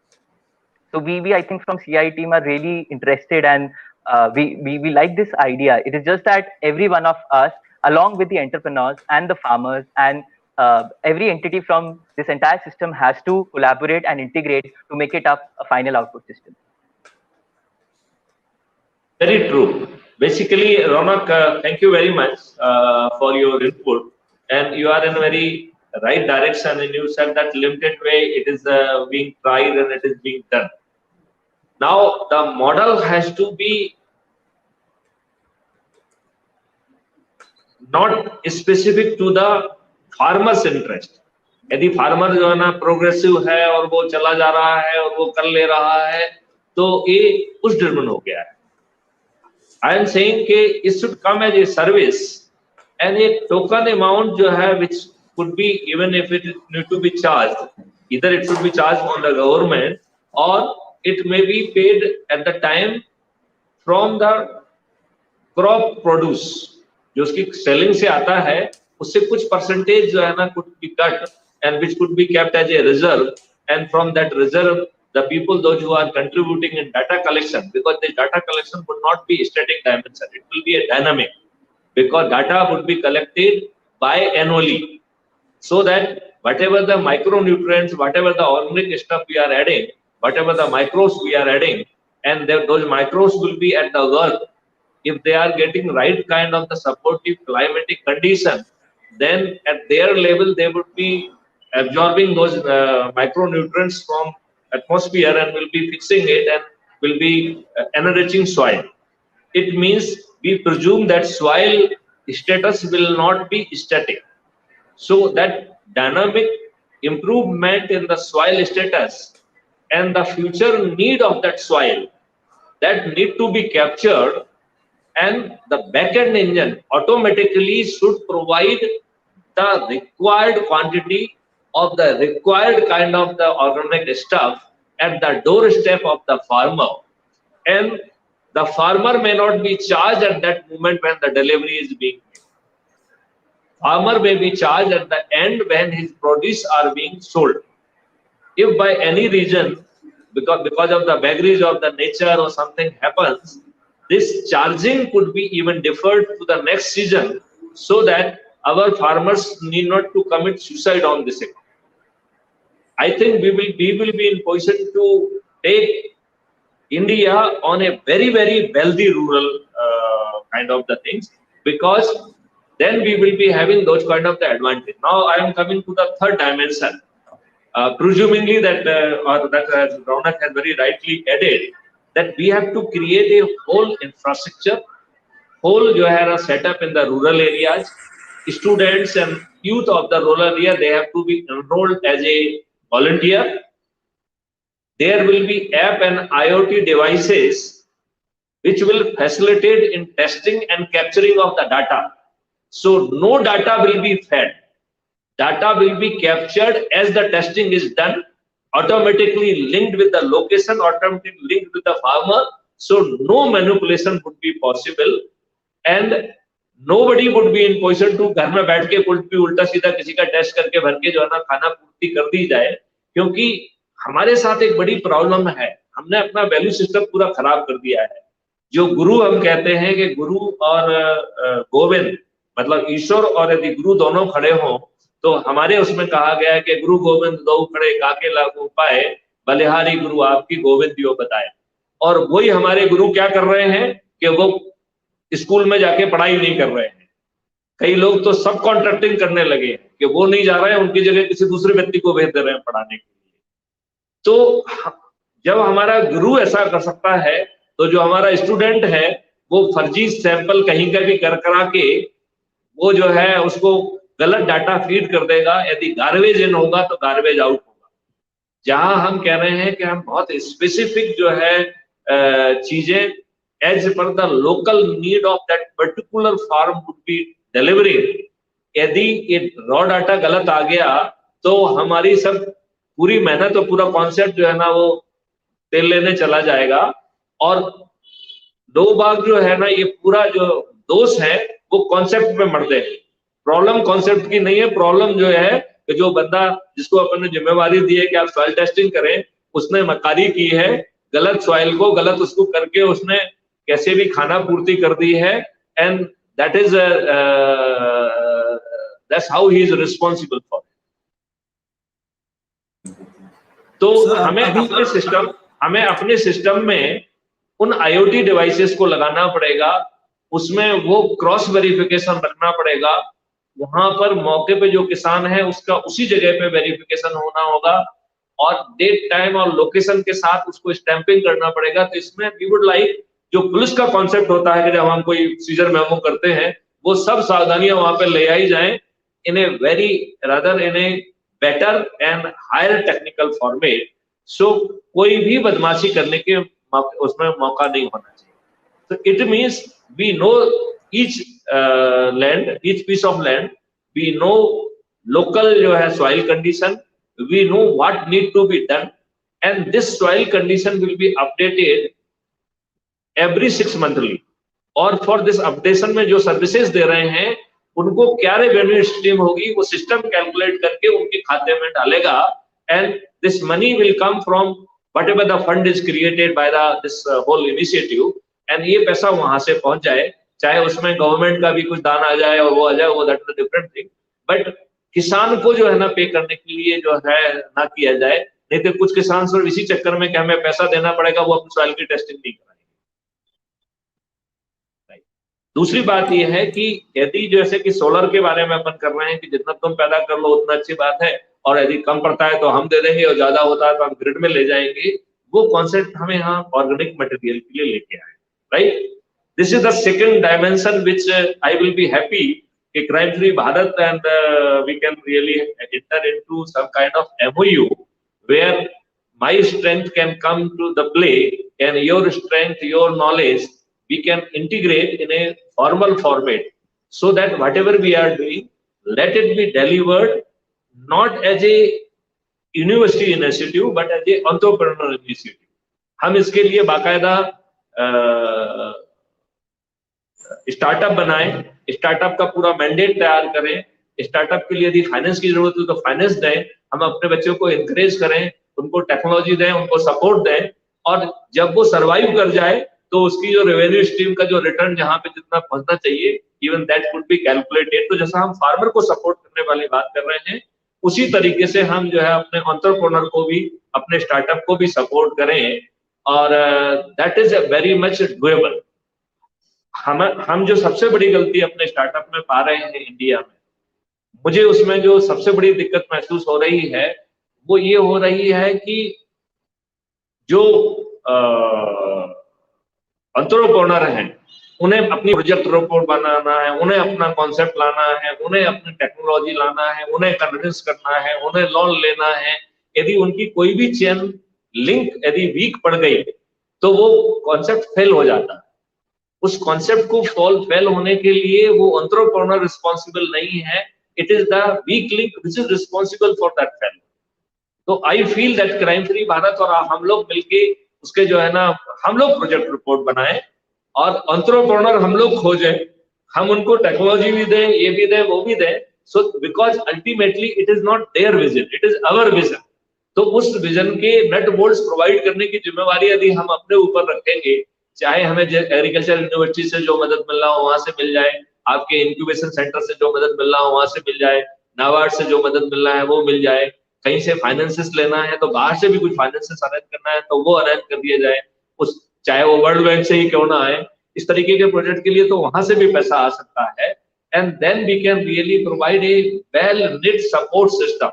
So we I think from CI team are really interested, and we like this idea. It is just that every one of us, along with the entrepreneurs and the farmers and every entity from this entire system, has to collaborate and integrate to make it up a final output system. Very true. Basically, Ronak, thank you very much for your input, and you are in a very right direction, and you said that limited way it is being tried and it is being done. Now the model has to be not specific to the farmer's interest. यदि farmer जो है ना progressive है और वो चला जा रहा है और वो कर ले रहा है, तो ये उस ड्रिवन हो गया है. I am saying कि it should come as a service, and a token amount जो है which could be, even if it need to be charged, either it should be charged on the government or it may be paid at the time from the crop produce. जो उसकी selling से आता है उससे कुछ percentage जो है ना could be cut and which could be kept as a reserve, and from that reserve the people, those who are contributing in data collection, because the data collection would not be static dimension, it will be a dynamic, because data would be collected biannually, so that whatever the micronutrients, whatever the organic stuff we are adding, whatever the microbes we are adding, and those microbes will be at the earth. If they are getting right kind of the supportive climatic condition, then at their level they would be absorbing those micronutrients from atmosphere and will be fixing it and will be enriching soil. It means we presume that soil status will not be static. So that dynamic improvement in the soil status and the future need of that soil, that need to be captured, and the backend engine automatically should provide the required quantity of the required kind of the organic stuff at the doorstep of the farmer, and the farmer may not be charged at that moment when the delivery is being made. Farmer may be charged at the end when his produce are being sold. If by any reason, because of the vagaries of the nature or something happens, this charging could be even deferred to the next season, so that our farmers need not to commit suicide on this account. I think we will be in position to take India on a very, very wealthy rural kind of the things, because then we will be having those kind of the advantage. Now I am coming to the third dimension, presumingly that as Ronak has very rightly added, that we have to create a whole infrastructure, whole जो है set up in the rural areas. Students and youth of the rural area, they have to be enrolled as a volunteer. There will be app and IoT devices which will facilitate in testing and capturing of the data. So no data will be fed. Data will be captured as the testing is done, automatically linked with the location, automatically linked with the farmer. So no manipulation would be possible, and nobody would be in position to घर में बैठ के कुछ भी उल्टा सीधा किसी का टेस्ट करके भर के जो है ना खाना पूर्ति कर दी जाए, क्योंकि हमारे साथ एक बड़ी प्रॉब्लम है, हमने अपना वैल्यू सिस्टम पूरा खराब कर दिया है। जो गुरु हम कहते हैं कि गुरु और गोविंद, मतलब ईश्वर और यदि गुरु दोनों खड़े हों, तो हमारे उसमें कहा गया है कि गुरु गोविंद दो खड़े काके लागू पाए, बलिहारी गुरु आपकी गोविंद दियो बताए। और वही हमारे गुरु क्या कर रहे हैं कि वो स्कूल में जाके पढ़ाई नहीं कर रहे हैं। कई लोग तो सब कॉन्ट्रैक्टिंग करने लगे हैं कि वो नहीं जा रहे हैं, उनकी जगह किसी दूसरे व्यक्ति को भेज दे रहे हैं पढ़ाने के लिए। तो जब हमारा गुरु ऐसा कर सकता है, तो जो हमारा स्टूडेंट है वो फर्जी सैंपल कहीं का भी कर करा के वो जो है उसको गलत डाटा फीड कर देगा। यदि गार्बेज इन होगा तो गार्बेज आउट होगा। जहां हम कह रहे हैं कि हम बहुत स्पेसिफिक जो है चीजें एज पर the local need of that particular farm would be delivering, यदि ये रॉ डाटा गलत आ गया तो हमारी सब पूरी मेहनत और पूरा कॉन्सेप्ट जो है ना वो तेल लेने चला जाएगा। और लोग जो है ना, ये पूरा जो दोष है वो कॉन्सेप्ट पे मरते हैं। प्रॉब्लम कॉन्सेप्ट की नहीं है, प्रॉब्लम जो है कि जो बंदा जिसको अपन ने जिम्मेवारी दी है कि आप सॉइल टेस्टिंग करें, उसने मक्कारी की है, गलत सॉइल को गलत उसको करके उसने कैसे भी खाना पूर्ति कर दी है, and that is that's how he is responsible for. तो हमें अपने सिस्टम में उन IoT डिवाइसेस को लगाना पड़ेगा, उसमें वो क्रॉस वेरिफिकेशन रखना पड़ेगा। वहां पर मौके पे जो किसान है उसका उसी जगह पे वेरिफिकेशन होना होगा, और डेट टाइम और लोकेशन के साथ उसको स्टैंपिंग करना पड़ेगा। तो इसमें वी वुड लाइक, जो पुलिस का कॉन्सेप्ट होता है कि जब हम कोई सीजर मेमो करते हैं, वो सब सावधानियां वहां पे ले आई जाएं in a very rather in a better and higher technical format. So कोई भी बदमाशी करने के उसमें मौका नहीं होना चाहिए। तो it means we know each land, each piece of land, we know local जो है soil condition, we know what need to be done, and this soil condition will be updated every 6 monthly. और for this updation में जो services दे रहे हैं उनको क्या revenue stream होगी वो सिस्टम कैलकुलेट करके उनके खाते में डालेगा, and this money will come from whatever the fund is created by this whole initiative, and ये पैसा वहां से पहुंच जाए, चाहे उसमें गवर्नमेंट का भी कुछ दान आ जाए और वो आ जाए, वो that is a different thing, but किसान को जो है ना पे करने के लिए जो है ना किया जाए। नहीं तो कुछ किसान सिर्फ इसी चक्कर में कि हमें पैसा देना पड़ेगा, वो अपनी सॉइल की टेस्टिंग नहीं कराएंगे। दूसरी बात ये है कि यदि जैसे कि सोलर के बारे में अपन कर रहे हैं कि जितना तुम पैदा कर लो उतना अच्छी बात है, और यदि कम पड़ता है तो हम दे देंगे और ज्यादा होता है तो हम ग्रिड में ले जाएंगे, वो कॉन्सेप्ट हमें यहाँ ऑर्गेनिक मटेरियल के लिए लेके आए, right. This is the second dimension which I will be happy कि crime free Bharat and we can really enter into some kind of MOU where my strength can come to the play and your strength, your knowledge, we can integrate in a formal format so that whatever we are doing, let it be delivered not as a university initiative but as a entrepreneurial initiative. हम इसके लिए बाकायदा startup बनाएं, startup का पूरा mandate तैयार करें, startup के लिए यदि फाइनेंस की जरूरत है तो फाइनेंस दें, हम अपने बच्चों को एनकरेज करें, उनको टेक्नोलॉजी दें, उनको सपोर्ट दें, और जब वो सर्वाइव कर जाए तो उसकी जो रेवेन्यू स्ट्रीम का जो रिटर्न जहां पे जितना पहुंचना चाहिए, even that could be calculated. तो जैसा हम फार्मर को सपोर्ट करने वाली बात कर रहे हैं, उसी तरीके से हम जो है अपने एंटरप्रेन्योर को भी, अपने स्टार्टअप को भी सपोर्ट करें, और that is very much doable. हम जो सबसे बड़ी गलती अपने स्टार्टअप में पा रहे हैं इंडिया में, मुझे उसमें जो सबसे बड़ी दिक्कत महसूस हो रही है वो ये हो रही है कि जो एंटरप्रेन्योर हैं उन्हें अपनी प्रोजेक्ट रिपोर्ट बनाना है, उन्हें अपना कॉन्सेप्ट लाना है, उन्हें अपनी टेक्नोलॉजी लाना है, उन्हें कन्विंस करना है, उन्हें लोन लेना है, यदि उनकी कोई भी चेन लिंक यदि वीक पड़ गई तो वो कॉन्सेप्ट फेल हो जाता है। उस कॉन्सेप्ट को फेल होने के लिए वो एंटरप्रेन्योर रिस्पॉन्सिबल नहीं है, it is the weak link which is responsible for that fail. तो I feel that crime free Bharat और हम लोग मिलके उसके जो है ना, हम लोग प्रोजेक्ट रिपोर्ट बनाए और एंटरप्रेन्योर हम लोग खोजें, हम उनको टेक्नोलॉजी भी दें, ये भी दें, वो भी दें। So because ultimately it is not their vision, it is our vision. तो उस विजन के नट बोल्ट्स प्रोवाइड करने की जिम्मेवारी यदि हम अपने ऊपर रखेंगे, चाहे हमें एग्रीकल्चर यूनिवर्सिटी से जो मदद मिल रहा हो वहां से मिल जाए, आपके इंक्यूबेशन सेंटर से जो मदद मिल रहा हो वहां से मिल जाए, नाबार्ड से जो मदद मिल रहा है वो मिल जाए, कहीं से फाइनेंसेस लेना है तो बाहर से भी कुछ फाइनेंसेस अरेंज करना है तो वो अरेंज कर दिया जाए, उस चाहे वो वर्ल्ड बैंक से ही क्यों ना आए, इस तरीके के प्रोजेक्ट के लिए तो वहां से भी पैसा आ सकता है। And then we can really provide a well knit support system.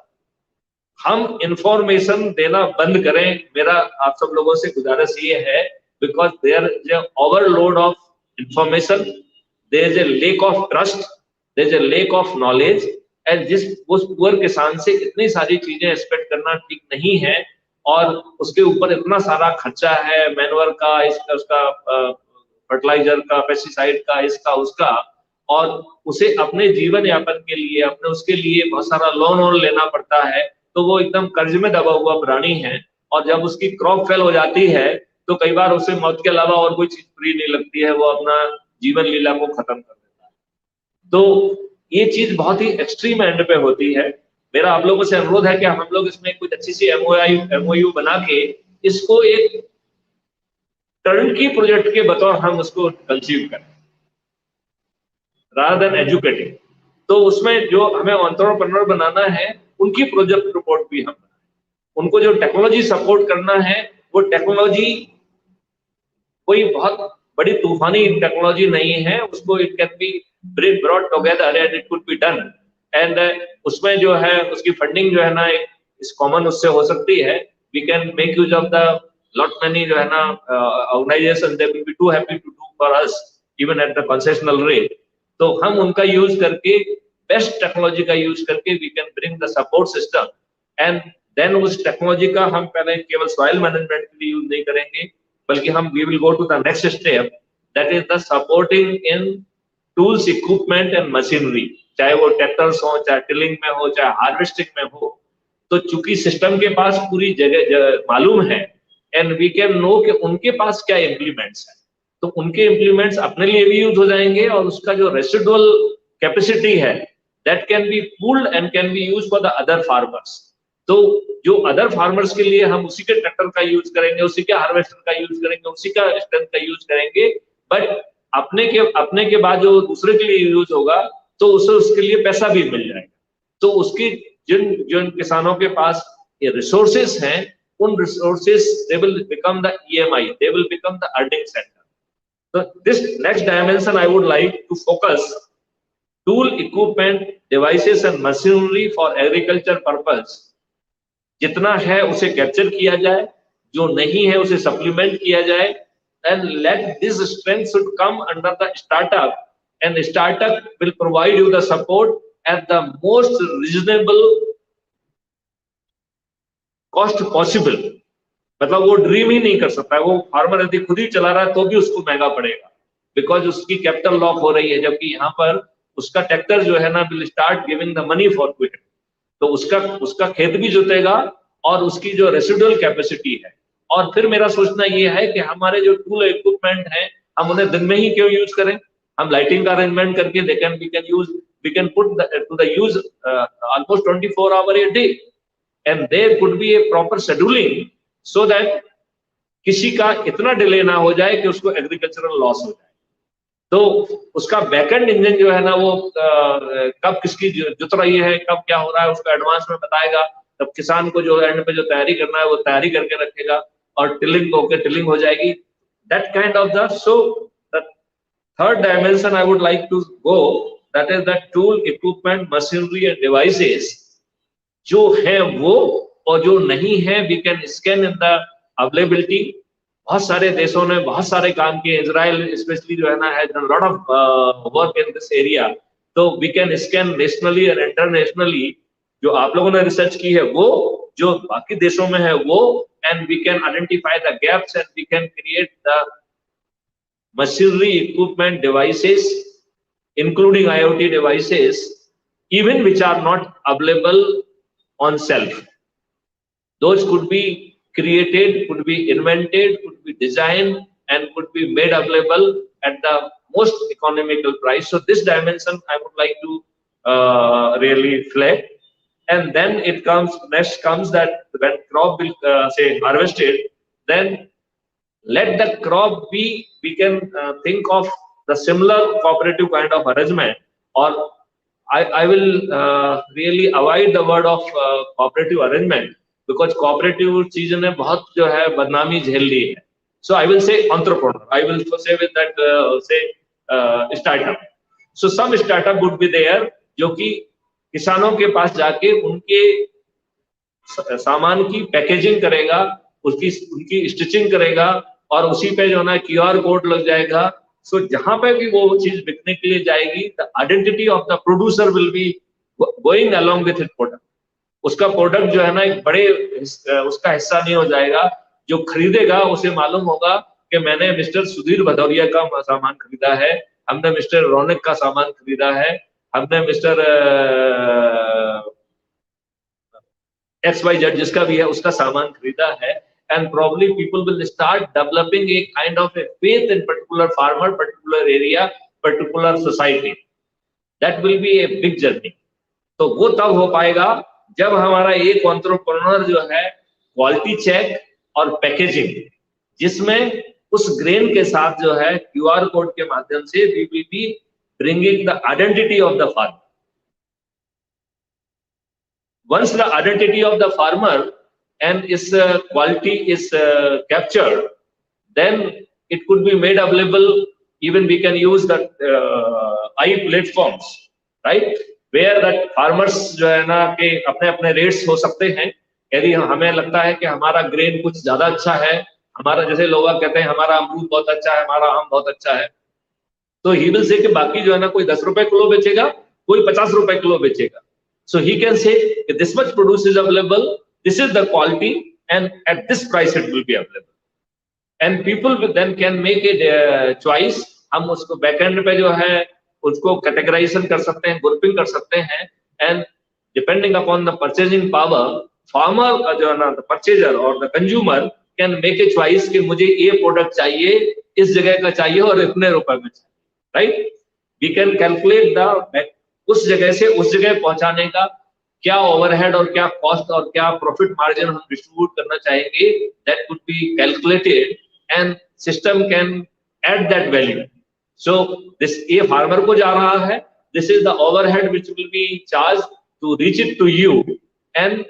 हम इंफॉर्मेशन देना बंद करें, मेरा आप सब लोगों से गुजारिश ये है, because there is a overload of information, there is a lack of trust, there is a lack of knowledge, and जिस उस पुअर किसान से इतनी सारी चीजें एक्सपेक्ट करना ठीक नहीं है, और उसके ऊपर इतना सारा खर्चा है, मैनुअल का, इसका, उसका फर्टिलाइजर का, पेस्टिसाइड का, इसका उसका, और उसे अपने जीवन यापन के लिए, अपने उसके लिए बहुत सारा लोन लेना पड़ता है, तो वो एकदम कर्ज में दबा हुआ प्राणी है। और जब उसकी क्रॉप फेल हो जाती है तो कई बार उसे मौत के अलावा और कोई चीज फ्री नहीं लगती है, वो अपना जीवन लीला को खत्म कर देता है। तो ये चीज बहुत ही एक्सट्रीम एंड पे होती है। मेरा आप लोगों से अनुरोध है कि हम लोग इसमें कुछ अच्छी सी एमओयू बना के इसको एक टर्नकी प्रोजेक्ट के बतौर हम उसको कंसीव करें रादर देन एजुकेटिंग। तो उसमें जो हमें एंटरप्रेन्योर बनाना है उनकी प्रोजेक्ट रिपोर्ट भी हम बनाएं, उनको जो टेक्नोलॉजी सपोर्ट करना है वो टेक्नोलॉजी कोई बहुत बड़ी तूफानी टेक्नोलॉजी नहीं है, उसको it can be brought together and it could be done. And उसमें जो है उसकी फंडिंग जो है ना एक इस कॉमन उससे हो सकती है। We can make use of the lot money जो है ना organisation, they will be too happy to do for us even at the concessional rate. तो हम उनका यूज करके, बेस्ट टेक्नोलॉजी का यूज करके we can bring the support system, and then उस टेक्नोलॉजी का हम पहले केवल सॉइल मैनेजमेंट के लिए यूज नहीं करेंगे, बल्कि हम we will go to the next step, that is the supporting in tools, equipment and machinery, चाहे वो ट्रैक्टर्स हो, चाहे टिलिंग में हो, चाहे हार्वेस्टिंग में हो। तो चूंकि सिस्टम के पास पूरी जगह मालूम है, एंड वी कैन नो कि उनके पास क्या इम्प्लीमेंट्स है, तो उनके इम्प्लीमेंट्स अपने लिए भी यूज हो जाएंगे, और उसका जो रेसिडुअल कैपेसिटी है that can be pooled and can be use for the other farmers. तो जो अदर फार्मर्स के लिए हम उसी के ट्रैक्टर का यूज करेंगे, उसी के हार्वेस्टर का यूज करेंगे, उसी का स्ट्रेंथ का यूज करेंगे, बट अपने के बाद जो दूसरे के लिए यूज होगा तो उसे उसके लिए पैसा भी मिल जाएगा। तो उसकी जिन किसानों के पास ये रिसोर्सेस हैं, उन resources they will become the EMI, they will become the earning centre. तो this next dimension I would like to focus tool, equipment, devices and machinery for agriculture purpose. जितना है उसे कैप्चर किया जाए, जो नहीं है उसे सप्लीमेंट किया जाए, and let this strength should come under the startup, and startup will provide you the support at the most reasonable cost possible। मतलब वो ड्रीम ही नहीं कर सकता है, वो फार्मर यदि खुद ही चला रहा है तो भी उसको महंगा पड़ेगा, बिकॉज उसकी कैपिटल लॉक हो रही है, जबकि यहाँ पर उसका ट्रैक्टर जो है ना will start giving the money for quick. तो उसका खेत भी जोतेगा और उसकी जो रेसिडुअल कैपेसिटी है। और फिर मेरा सोचना ये है कि हमारे जो टूल इक्विपमेंट हैं हम उन्हें दिन में ही क्यों यूज करें, हम लाइटिंग का अरेंजमेंट करके we can put to the use almost 24 hours a day, and there could be a proper scheduling so that किसी का इतना डिले ना हो जाए कि उसको एग्रीकल्चरल लॉस हो जाए। तो उसका बैकएंड इंजन जो है ना वो कब किसकी जुत रही है, कब क्या हो रहा है उसको एडवांस में बताएगा, तब किसान को जो एंड पे जो तैयारी करना है वो तैयारी करके रखेगा, और टिलिंग होके टिलिंग हो जाएगी। That kind of the so the third dimension I would like to go, that is the tool, equipment, machinery and devices जो है वो, और जो नहीं है we can scan in the availability. बहुत सारे देशों ने बहुत सारे काम किए, इजराइल स्पेशली जो है ना has done lot of work in this area. तो वी कैन स्कैन नेशनली और इंटरनेशनली, जो आप लोगों ने रिसर्च की है वो, जो बाकी देशों में है वो, and we can identify the gaps and we can create the machinery, equipment, devices, including IoT devices, even which are not available on shelf. Those could be created, could be invented, could be designed, and could be made available at the most economical price. So this dimension I would like to really flag. And then it comes, next comes that when crop will say harvested, then let the crop be, we can think of the similar cooperative kind of arrangement, or I will really avoid the word of cooperative arrangement, because cooperative चीज ने बहुत जो है बदनामी झेल ली है. So I will say entrepreneur, I will say with that say startup. So some startup would be there जो कि किसानों के पास जाके उनके सामान की पैकेजिंग करेगा, उनकी स्टिचिंग करेगा, और उसी पे जो है ना QR कोड लग जाएगा. सो जहां पे भी वो चीज बिकने के लिए जाएगी, the identity of the producer will be going along with it product. उसका प्रोडक्ट जो है ना एक बड़े उसका हिस्सा नहीं हो जाएगा. जो खरीदेगा उसे मालूम होगा कि मैंने मिस्टर सुधीर भदौरिया का सामान खरीदा है, हमने मिस्टर रौनक का सामान खरीदा है, हमने मिस्टर XYZ जिसका भी है उसका सामान खरीदा है. And probably people will start developing a kind of a faith in particular farmer, particular area, particular society. That will be a big journey. तो वो तब हो पाएगा जब हमारा एक एंटरप्रेन्योर जो है क्वालिटी चेक और पैकेजिंग, जिसमें उस ग्रेन के साथ जो है QR कोड के माध्यम से we will be bringing the identity of the farmer. Once the identity of the farmer and its quality is captured, then it could be made available. Even we can use the i-platforms, right, where that farmers जो है ना के अपने अपने rates हो सकते हैं. यदि हमें लगता है कि हमारा ग्रेन कुछ ज्यादा अच्छा है, हमारा जैसे लोग कहते हैं हमारा अमरूद बहुत अच्छा है, हमारा आम बहुत अच्छा है, तो ही विल से कि बाकी जो है ना कोई 10 रुपए किलो बेचेगा, कोई 50 रुपए किलो बेचेगा. So he can say this much produce is available, this is the quality, and at this price it will be available. And people then can make a choice. हम उसको बैकएंड पे जो है उसको कैटेगराइजेशन कर सकते हैं, ग्रुपिंग कर सकते हैं, and depending upon the purchasing power, farmer का जो है ना परचेजर और the consumer can make a choice कि मुझे ये प्रोडक्ट चाहिए, इस जगह का चाहिए और इतने रुपए में चाहिए. Right, we can calculate the उस जगह से उस जगह पहुंचाने का क्या ओवरहेड और क्या कॉस्ट और क्या प्रॉफिट मार्जिन हम डिस्ट्रीब्यूट करना चाहेंगे, that could be calculated and system can add that value. So this ये फार्मर को जा रहा है, this is the overhead which will be charge to reach it to you, and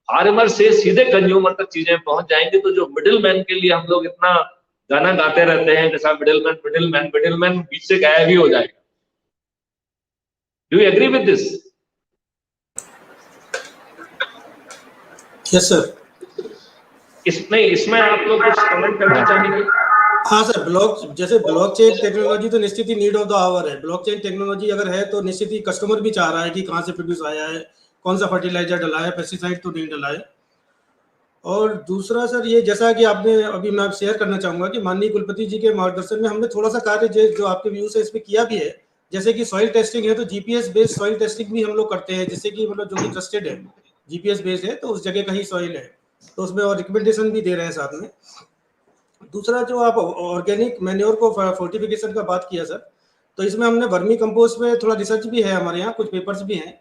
farmer से सीधे कंज्यूमर तक चीजें पहुंच जाएंगे. तो जो मिडिल मैन के लिए हम लोग इतना गाना गाते रहते हैं जैसा मिडिल मैन बीच से गायब ही हो जाएगा. Do you agree with this? Yes, sir. इसमें आप लोग कुछ कमेंट करना चाहेंगे? हाँ सर, ब्लॉकचेन टेक्नोलॉजी तो निश्चित ही नीड ऑफ द आवर है. ब्लॉकचेन टेक्नोलॉजी अगर है तो निश्चित ही कस्टमर भी चाह रहा है कि कहाँ से प्रोड्यूस आया है, कौन सा फर्टिलाइजर डला है, पेस्टिसाइड तो नहीं डला है. और दूसरा सर ये जैसा कि आपने अभी मैं शेयर करना चाहूँगा कि माननीय कुलपति जी के मार्गदर्शन में हमने थोड़ा सा कार्य जो आपके व्यूज है इस पर किया भी है. जैसे कि सॉइल टेस्टिंग है तो GPS बेस्ड सॉइल टेस्टिंग भी हम लोग करते हैं, जिससे कि मतलब जो कि ट्रस्टेड है, GPS बेस्ड है तो उस जगह का ही सॉइल है, तो उसमें और रिकमेंडेशन भी दे रहे हैं साथ में. दूसरा जो आप ऑर्गेनिक मैन्योर को फोर्टिफिकेशन का बात किया सर, तो इसमें हमने वर्मी कंपोस्ट में थोड़ा रिसर्च भी है, हमारे यहाँ कुछ पेपर्स भी हैं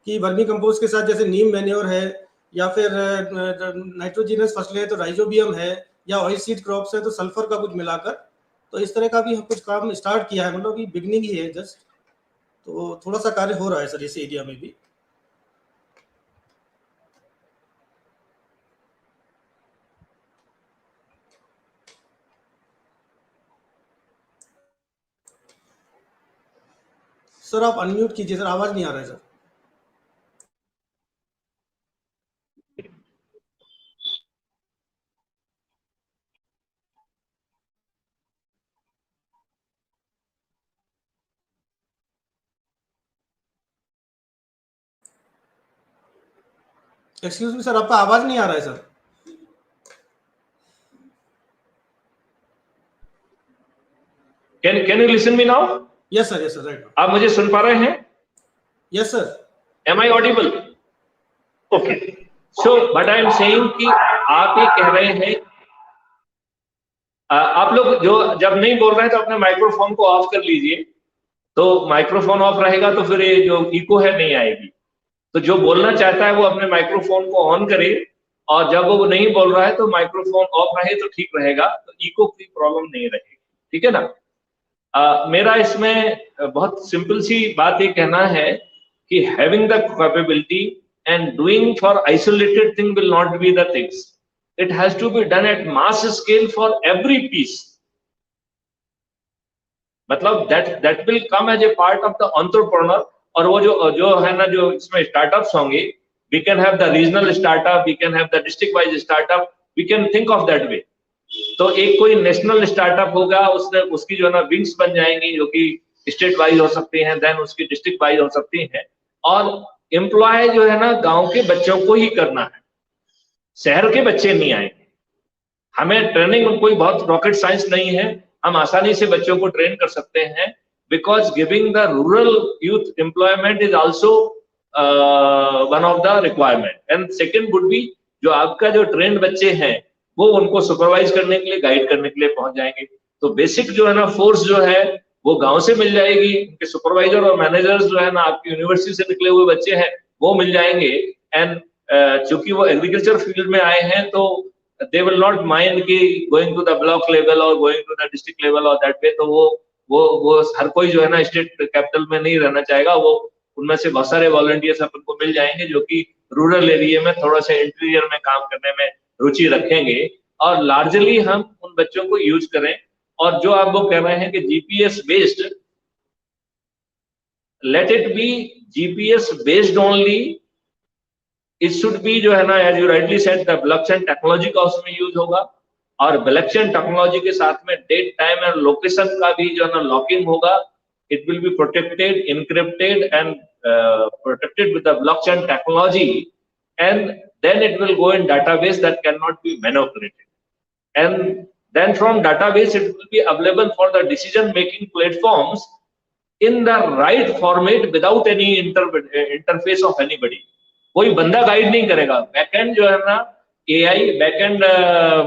कि वर्मी कंपोस्ट के साथ जैसे नीम मैन्योर है या फिर नाइट्रोजिनस फसलें है तो राइजोबियम है, या ऑयल सीड क्रॉप्स है तो सल्फर का कुछ मिलाकर, तो इस तरह का भी कुछ काम स्टार्ट किया है. मतलब अभी बिगनिंग ही है जस्ट, तो थोड़ा सा कार्य हो रहा है सर इस एरिया में भी. सर आप अनम्यूट कीजिए सर, आवाज नहीं आ रहा है सर. एक्सक्यूज मी सर, आपका आवाज नहीं आ रहा है sir. Can you listen me now? Yes sir right. आप मुझे सुन पा रहे हैं? Yes sir. Am I audible? Okay. So what I am saying कि आप ये कह रहे हैं, आप लोग जो जब नहीं बोल रहे हैं तो अपने माइक्रोफोन को ऑफ कर लीजिए, तो माइक्रोफोन ऑफ रहेगा तो फिर ये जो इको है नहीं आएगी। तो जो बोलना चाहता है वो अपने माइक्रोफोन को ऑन करे, और जब वो नहीं बोल रहा है तो माइक्रोफोन ऑफ रहे तो ठीक रहेगा, तो इको की प्रॉब्लम नहीं रहेगी। ठीक है ना? मेरा इसमें बहुत सिंपल सी बात ये कहना है कि having the capability and doing for isolated thing will not be the things, it has to be done at mass scale for every piece. मतलब that will come as a part of the entrepreneur. और वो जो है ना, जो इसमें startups होंगे, we can have the regional startup, we can have the district wise startup, we can think of that way. तो एक कोई नेशनल स्टार्टअप होगा, उसकी जो है ना विंग्स बन जाएंगी, जो कि स्टेट वाइज हो सकती हैं, देन उसकी डिस्ट्रिक्ट वाइज हो सकती हैं। और एम्प्लॉय जो है ना गांव के बच्चों को ही करना है, शहर के बच्चे नहीं आएंगे। हमें ट्रेनिंग कोई बहुत रॉकेट साइंस नहीं है, हम आसानी से बच्चों को ट्रेन कर सकते हैं, because giving the rural youth employment is also one of the requirement. And second would be, जो आपका जो ट्रेंड बच्चे हैं वो उनको सुपरवाइज करने के लिए, गाइड करने के लिए पहुंच जाएंगे। तो बेसिक जो है ना फोर्स जो है वो गांव से मिल जाएगी, उनके सुपरवाइजर और मैनेजर्स जो है ना आपकी यूनिवर्सिटी से निकले हुए बच्चे हैं वो मिल जाएंगे। एंड चूंकि वो एग्रीकल्चर फील्ड में आए हैं तो they will not mind कि going to the block level or going to the district level or that way। तो वो हर कोई जो है ना स्टेट कैपिटल में नहीं रहना चाहेगा, वो उनमें से बहुत सारे वॉलंटियर्स अपन को मिल जाएंगे जो कि रूरल एरिया में थोड़ा सा इंटीरियर में काम करने में रुचि रखेंगे, और लार्जली हम उन बच्चों को यूज करें। और जो आप वो कह रहे हैं कि GPS based, let it be GPS based only. It should be जो है ना, as you rightly said, the blockchain technology का उसमें यूज होगा, और ब्लॉकचेन टेक्नोलॉजी के साथ में डेट, टाइम एंड लोकेशन का भी जो है ना लॉकिंग होगा। It will be protected, encrypted and protected with the blockchain technology, and then it will go in database that cannot be manipulated, and then from database it will be available for the decision making platforms in the right format without any interface of anybody। कोई बंदा guide नहीं करेगा। Backend जो है ना AI, backend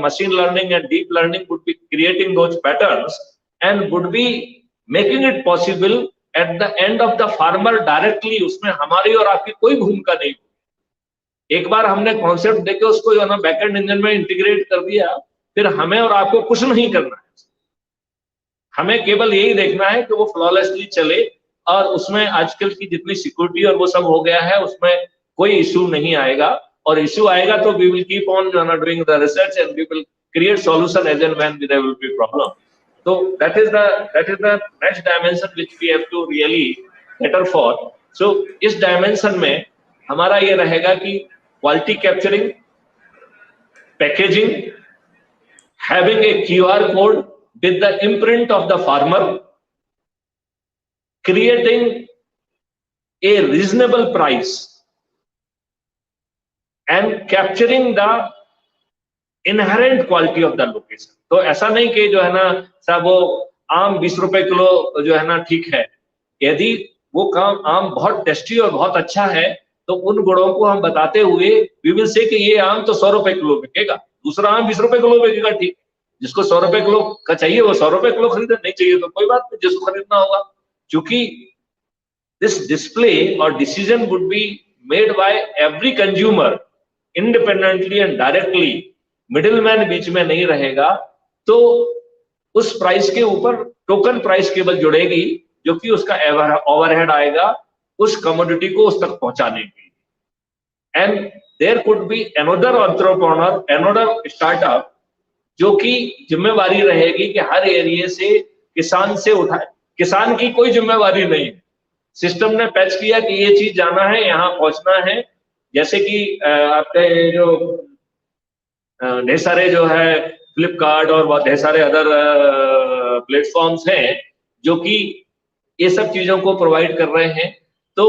machine learning and deep learning would be creating those patterns and would be making it possible at the end of the farmer directly। उसमें हमारी और आपकी कोई भूमिका नहीं। एक बार हमने कॉन्सेप्ट देके उसको जो है ना बैकएंड इंजन में इंटीग्रेट कर दिया, फिर हमें और आपको कुछ नहीं करना है। हमें केवल यही देखना है कि वो फ्लॉलेसली चले, और उसमें आजकल की जितनी सिक्योरिटी और वो सब हो गया है उसमें कोई इशू नहीं आएगा। और इशू आएगा तो वी विल कीप ऑन जो है ना doing the research and we will create solution as and when there will be problem. तो that is the next dimension which we have to really cater for. So इस dimension में हमारा ये रहेगा कि quality capturing, packaging, having a QR code with the imprint of the farmer, creating a reasonable price and capturing the inherent quality of the location। तो ऐसा नहीं कि जो है ना साहब वो आम 20 रुपए किलो जो है ना ठीक है, यदि वो काम आम बहुत टेस्टी और बहुत अच्छा है तो उन गुणों को हम बताते हुए वी विल से कि ये आम तो 100 रुपए किलो बिकेगा, दूसरा आम 20 रुपए किलो बिकेगा। ठीक, जिसको 100 रुपए किलो का चाहिए वो 100 रुपए किलो खरीदे, नहीं चाहिए तो कोई बात नहीं, जिसको खरीदना होगा। क्योंकि दिस डिस्प्ले और decision would be made by every consumer independently and directly, middleman बीच में नहीं रहेगा। तो उस प्राइस के ऊपर टोकन प्राइस केवल जुड़ेगी जो कि उसका ओवरहेड आएगा उस कमोडिटी को उस तक पहुंचाने की। And there could be another entrepreneur, another startup जो कि जिम्मेवारी रहेगी कि हर एरिया से किसान से उठा, किसान की कोई जिम्मेवारी नहीं है। सिस्टम ने पैच किया कि ये चीज जाना है, यहाँ पहुंचना है। जैसे कि आपके जो ढेर सारे जो है फ्लिपकार्ट और ढेर सारे अदर प्लेटफॉर्म्स हैं जो कि ये सब चीजों को प्रोवाइड कर रहे हैं। तो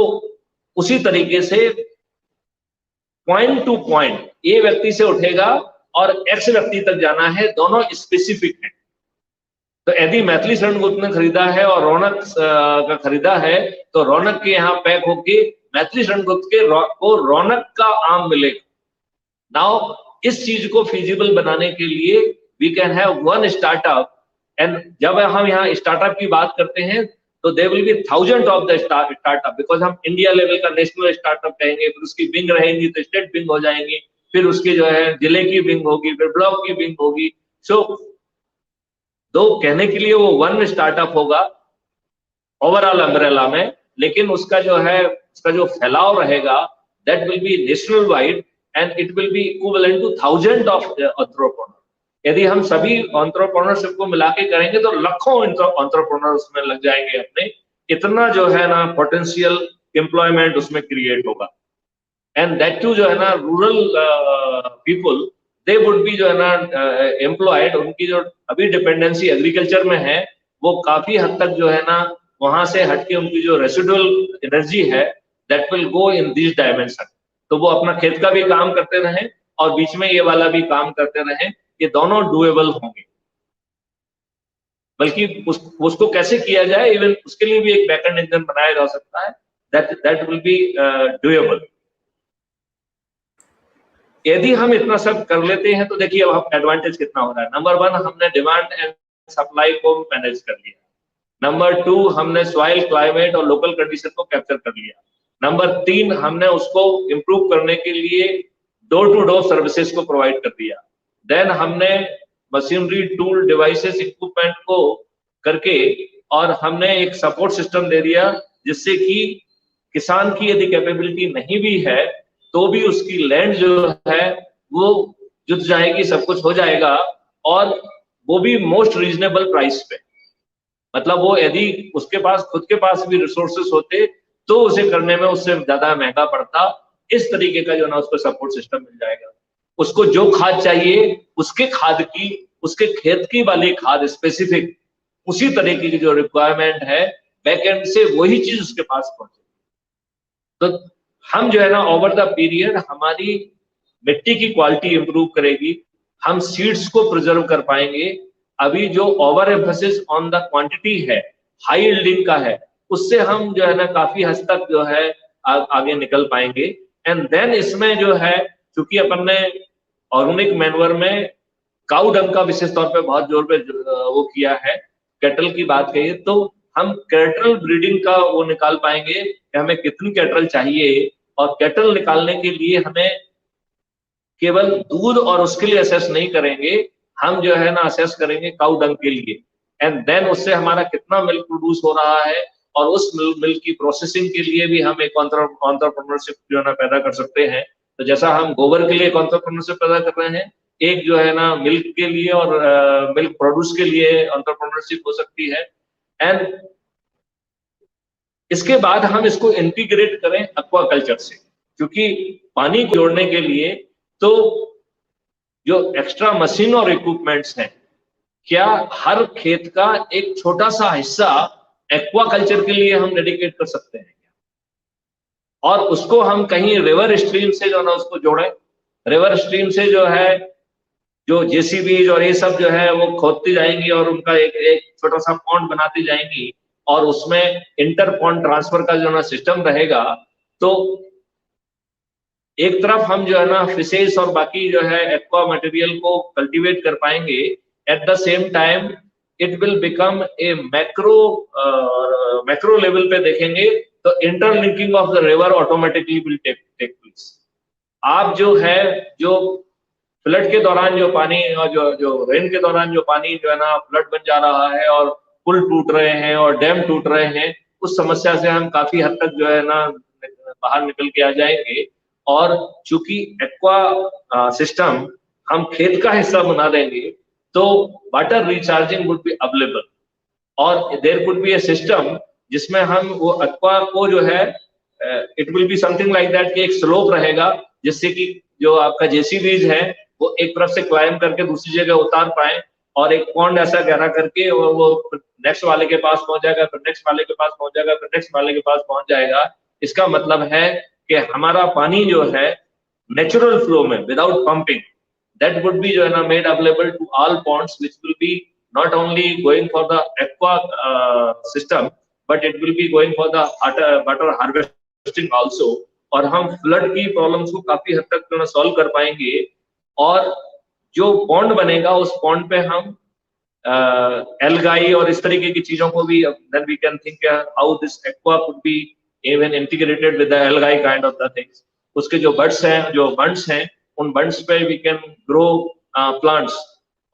उसी तरीके से पॉइंट टू पॉइंट ए व्यक्ति से उठेगा और एक्स व्यक्ति तक जाना है, दोनों स्पेसिफिक है। तो यदि मैथिली शरण गुप्त ने खरीदा है और रौनक का खरीदा है, तो रौनक के यहाँ पैक होके मैथिली शरण गुप्त को रौनक का आम मिलेगा। नाउ इस चीज को फिजिबल बनाने के लिए we can have one startup, and जब हम यहाँ स्टार्टअप की बात करते हैं तो there will be thousand of the startup, because हम इंडिया लेवल का नेशनल स्टार्टअप कहेंगे, फिर उसकी विंग रहेंगी तो स्टेट विंग हो जाएंगी, फिर उसकी जो है जिले की विंग होगी, फिर ब्लॉक की विंग होगी। सो दो कहने के लिए वो वन स्टार्टअप होगा ओवरऑल अम्ब्रेला में, लेकिन उसका जो फैलाव रहेगा that will B national wide and it will B equivalent two thousand of entrepreneur. यदि हम सभी एंटरप्रेन्योरशिप को मिला के करेंगे तो लाखों एंटरप्रेन्योर उसमें लग जाएंगे अपने, इतना जो है ना पोटेंशियल एम्प्लॉयमेंट उसमें क्रिएट होगा। एंड दैट टू जो है ना rural people they would be जो है ना एम्प्लॉयड, उनकी जो अभी डिपेंडेंसी एग्रीकल्चर में है वो काफी हद तक जो है ना वहां से हटके उनकी जो रेसिडुअल एनर्जी है that will go in this dimension. तो वो अपना खेत का भी काम करते रहें और बीच में ये वाला भी काम करते रहें, ये दोनों डुएबल होंगे। बल्कि उसको कैसे किया जाए, इवन उसके लिए भी एक बैकएंड इंजन बनाया जा सकता है, दैट विल बी डुएबल। यदि हम इतना सब कर लेते हैं तो देखिए अब एडवांटेज कितना हो रहा है। नंबर वन, हमने डिमांड एंड सप्लाई को मैनेज कर लिया। नंबर टू, हमने सॉइल, क्लाइमेट और लोकल कंडीशन को कैप्चर कर लिया। नंबर तीन, हमने उसको इम्प्रूव करने के लिए डोर टू डोर सर्विसेज को प्रोवाइड कर दिया। देन हमने मशीनरी, टूल, डिवाइसेस, इक्विपमेंट को करके और हमने एक सपोर्ट सिस्टम दे दिया जिससे कि किसान की यदि कैपेबिलिटी नहीं भी है तो भी उसकी लैंड जो है वो जुट जाएगी, सब कुछ हो जाएगा, और वो भी मोस्ट रीजनेबल प्राइस पे। मतलब वो यदि उसके पास खुद के पास भी रिसोर्सेस होते तो उसे करने में उससे ज्यादा महंगा पड़ता। इस तरीके का जो ना उसको सपोर्ट सिस्टम मिल जाएगा। उसको जो खाद चाहिए उसके खाद की, उसके खेत की वाली खाद स्पेसिफिक उसी तरीके की जो रिक्वायरमेंट है बैकएंड से वही चीज उसके पास पहुंचे। तो हम जो है ना ओवर द पीरियड हमारी मिट्टी की क्वालिटी इंप्रूव करेगी, हम सीड्स को प्रिजर्व कर पाएंगे। अभी जो over emphasis on the quantity है, हाई यील्डिंग का है, उससे हम जो है ना काफी हद तक जो है आगे निकल पाएंगे। एंड देन इसमें जो है क्योंकि अपन ने ऑर्गेनिक मैन्योर में काउ डंग का विशेष तौर पे बहुत जोर पे वो किया है, कैटल की बात कही तो हम कैटल ब्रीडिंग का वो निकाल पाएंगे कि हमें कितनी कैटल चाहिए, और कैटल निकालने के लिए हमें केवल दूध और उसके लिए असेस नहीं करेंगे, हम जो है ना असेस करेंगे काउ डंग के लिए। एंड देन उससे हमारा कितना मिल्क प्रोड्यूस हो रहा है और उस मिल्क की प्रोसेसिंग के लिए भी हम एक एंटरप्रेन्योरशिप जो है ना पैदा कर सकते हैं। तो जैसा हम गोबर के लिए एक एंटरप्रेन्योरशिप पैदा कर रहे हैं, एक जो है ना मिल्क के लिए और मिल्क प्रोड्यूस के लिए एंटरप्रेन्योरशिप हो सकती है। एंड इसके बाद हम इसको इंटीग्रेट करें एक्वाकल्चर से, क्योंकि पानी को जोड़ने के लिए तो जो एक्स्ट्रा मशीन और इक्विपमेंट्स हैं, क्या हर खेत का एक छोटा सा हिस्सा एक्वाकल्चर के लिए हम डेडिकेट कर सकते हैं और उसको हम कहीं रिवर स्ट्रीम से जो ना उसको जोड़ें। रिवर स्ट्रीम से जो है जो जेसीबी और ये सब जो है वो खोदती जाएंगी और उनका एक छोटा सा पॉन्ड बनाती जाएंगी और उसमें इंटर पॉन्ड ट्रांसफर का जो ना सिस्टम रहेगा। तो एक तरफ हम जो है ना फिशेस और बाकी जो है एक्वा मटेरियल को कल्टीवेट कर पाएंगे, at the same time it will become a macro level पे देखेंगे तो interlinking of the river automatically will take place. आप जो है जो फ्लड के दौरान जो पानी और जो रेन के दौरान जो पानी जो है ना फ्लड बन जा रहा है और पुल टूट रहे हैं और डैम टूट रहे हैं, उस समस्या से हम काफी हद तक जो है ना बाहर निकल के आ जाएंगे। और चूंकि एक्वा सिस्टम हम खेत का हिस्सा बना देंगे तो water recharging would be available और there could be a system जिसमें हम वो एक्वा को जो है it will be something like that कि एक स्लोप रहेगा जिससे कि जो आपका जेसीबीज है वो एक तरफ से क्लाइम करके दूसरी जगह उतार पाए और एक पॉन्ड ऐसा गहरा करके वो नेक्स्ट वाले के पास पहुंच जाएगा, फिर नेक्स्ट वाले के पास पहुंच जाएगा, फिर नेक्स्ट वाले के पास पहुंच जाएगा। इसका मतलब है कि हमारा पानी जो है नेचुरल फ्लो में without pumping, that would be जो है ना made available to all ponds, which will be not only going for the aqua system but it will be going for the water harvesting also. और हम flood की problems को काफी हद तक सॉल्व कर पाएंगे। और जो पॉन्ड बनेगा उस पॉन्ड पे हम एल्गाई और इस तरीके की चीजों को भी, then we can think how this aqua could be even integrated with the algae kind of the things। उसके जो बर्ड्स हैं, जो बंड्स हैं, उन बंड्स पे we can grow plants।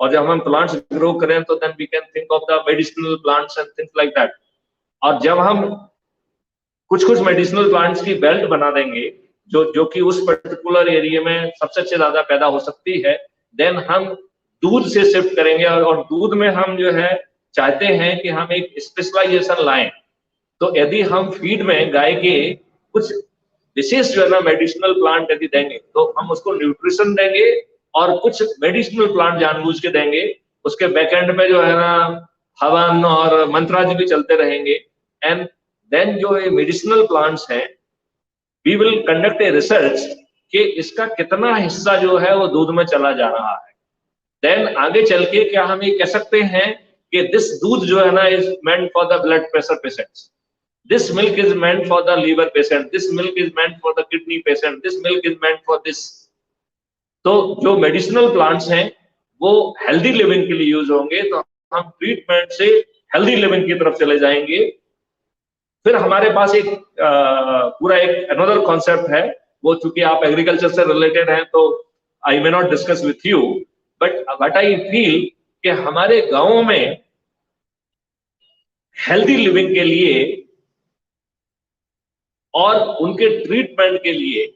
और जब हम प्लांट्स ग्रो करें तो then we can think of the medicinal plants and things like that। और जब हम कुछ मेडिसिनल प्लांट्स की बेल्ट बना देंगे जो कि उस पर्टिकुलर एरिया में सबसे अच्छे ज्यादा पैदा हो सकती है, देन हम दूध से शिफ्ट करेंगे। और दूध में हम जो है चाहते हैं कि हम एक स्पेशलाइजेशन लाएं। तो यदि हम फीड में गाय के कुछ विशेष जो है ना मेडिसिनल प्लांट यदि देंगे तो हम उसको न्यूट्रिशन देंगे और कुछ मेडिसिनल प्लांट जानबूझ के देंगे। उसके बैकएंड में जो है ना हवन और मंत्राज भी चलते रहेंगे। एंड देन जो ये मेडिसिनल प्लांट्स हैं, we will conduct a research कि इसका कितना हिस्सा जो है वो दूध में चला जा रहा है। देन आगे चल के क्या हम ये कह सकते हैं कि दिस दूध जो है ना is meant for the blood pressure patients, this milk is meant for the liver patient, this milk is meant for the kidney patient, this milk is meant for this. तो जो मेडिसिनल प्लांट्स हैं वो healthy living के लिए use होंगे, तो हम treatment से हेल्दी लिविंग की तरफ चले जाएंगे। फिर हमारे पास एक पूरा एक अनदर कॉन्सेप्ट है, वो चूंकि आप एग्रीकल्चर से रिलेटेड हैं तो I may not discuss with you, but what I feel कि हमारे गांवों में हेल्दी लिविंग के लिए और उनके ट्रीटमेंट के लिए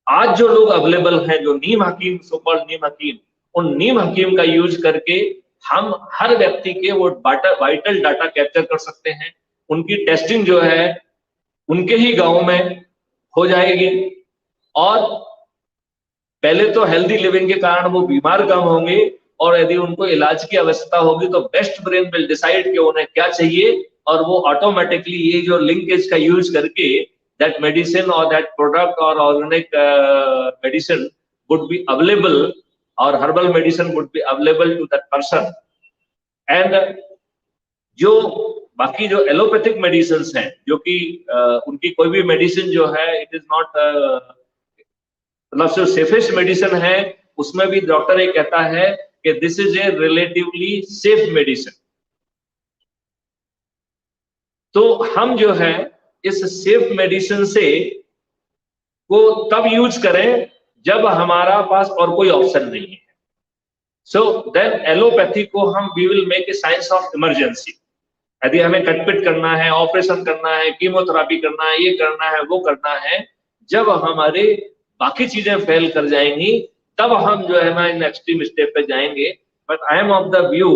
आज जो लोग अवेलेबल हैं, जो नीम हकीम, सो कॉल्ड नीम हकीम, उन नीम हकीम का यूज करके हम हर व्यक्ति के वो वाइटल डाटा कैप्चर कर सकते हैं। उनकी टेस्टिंग जो है उनके ही गांव में हो जाएगी और पहले तो हेल्दी लिविंग के कारण वो बीमार कम होंगे और यदि उनको इलाज की आवश्यकता होगी तो बेस्ट ब्रेन विल डिसाइड कि उन्हें क्या चाहिए और वो ऑटोमेटिकली ये जो लिंकेज का यूज करके दैट मेडिसिन और दैट प्रोडक्ट और organic medicine would be available और herbal medicine would be available to that person. And जो बाकी जो एलोपैथिक मेडिसिन हैं, जो कि उनकी कोई भी मेडिसिन जो है इट इज नॉट मतलब जो सेफेस्ट मेडिसिन है, उसमें भी डॉक्टर ये कहता है कि this is a relatively safe medicine. तो हम जो है इस सेफ मेडिसिन से को तब यूज करें जब हमारा पास और कोई ऑप्शन नहीं है। सो देन एलोपैथी को हम we will make a science of emergency. यदि हमें कटपिट करना है, ऑपरेशन करना है, कीमोथेरापी करना है, ये करना है, वो करना है, जब हमारे बाकी चीजें फेल कर जाएंगी तब हम जो है ना इन एक्सट्रीम स्टेप पे जाएंगे। But I am of the view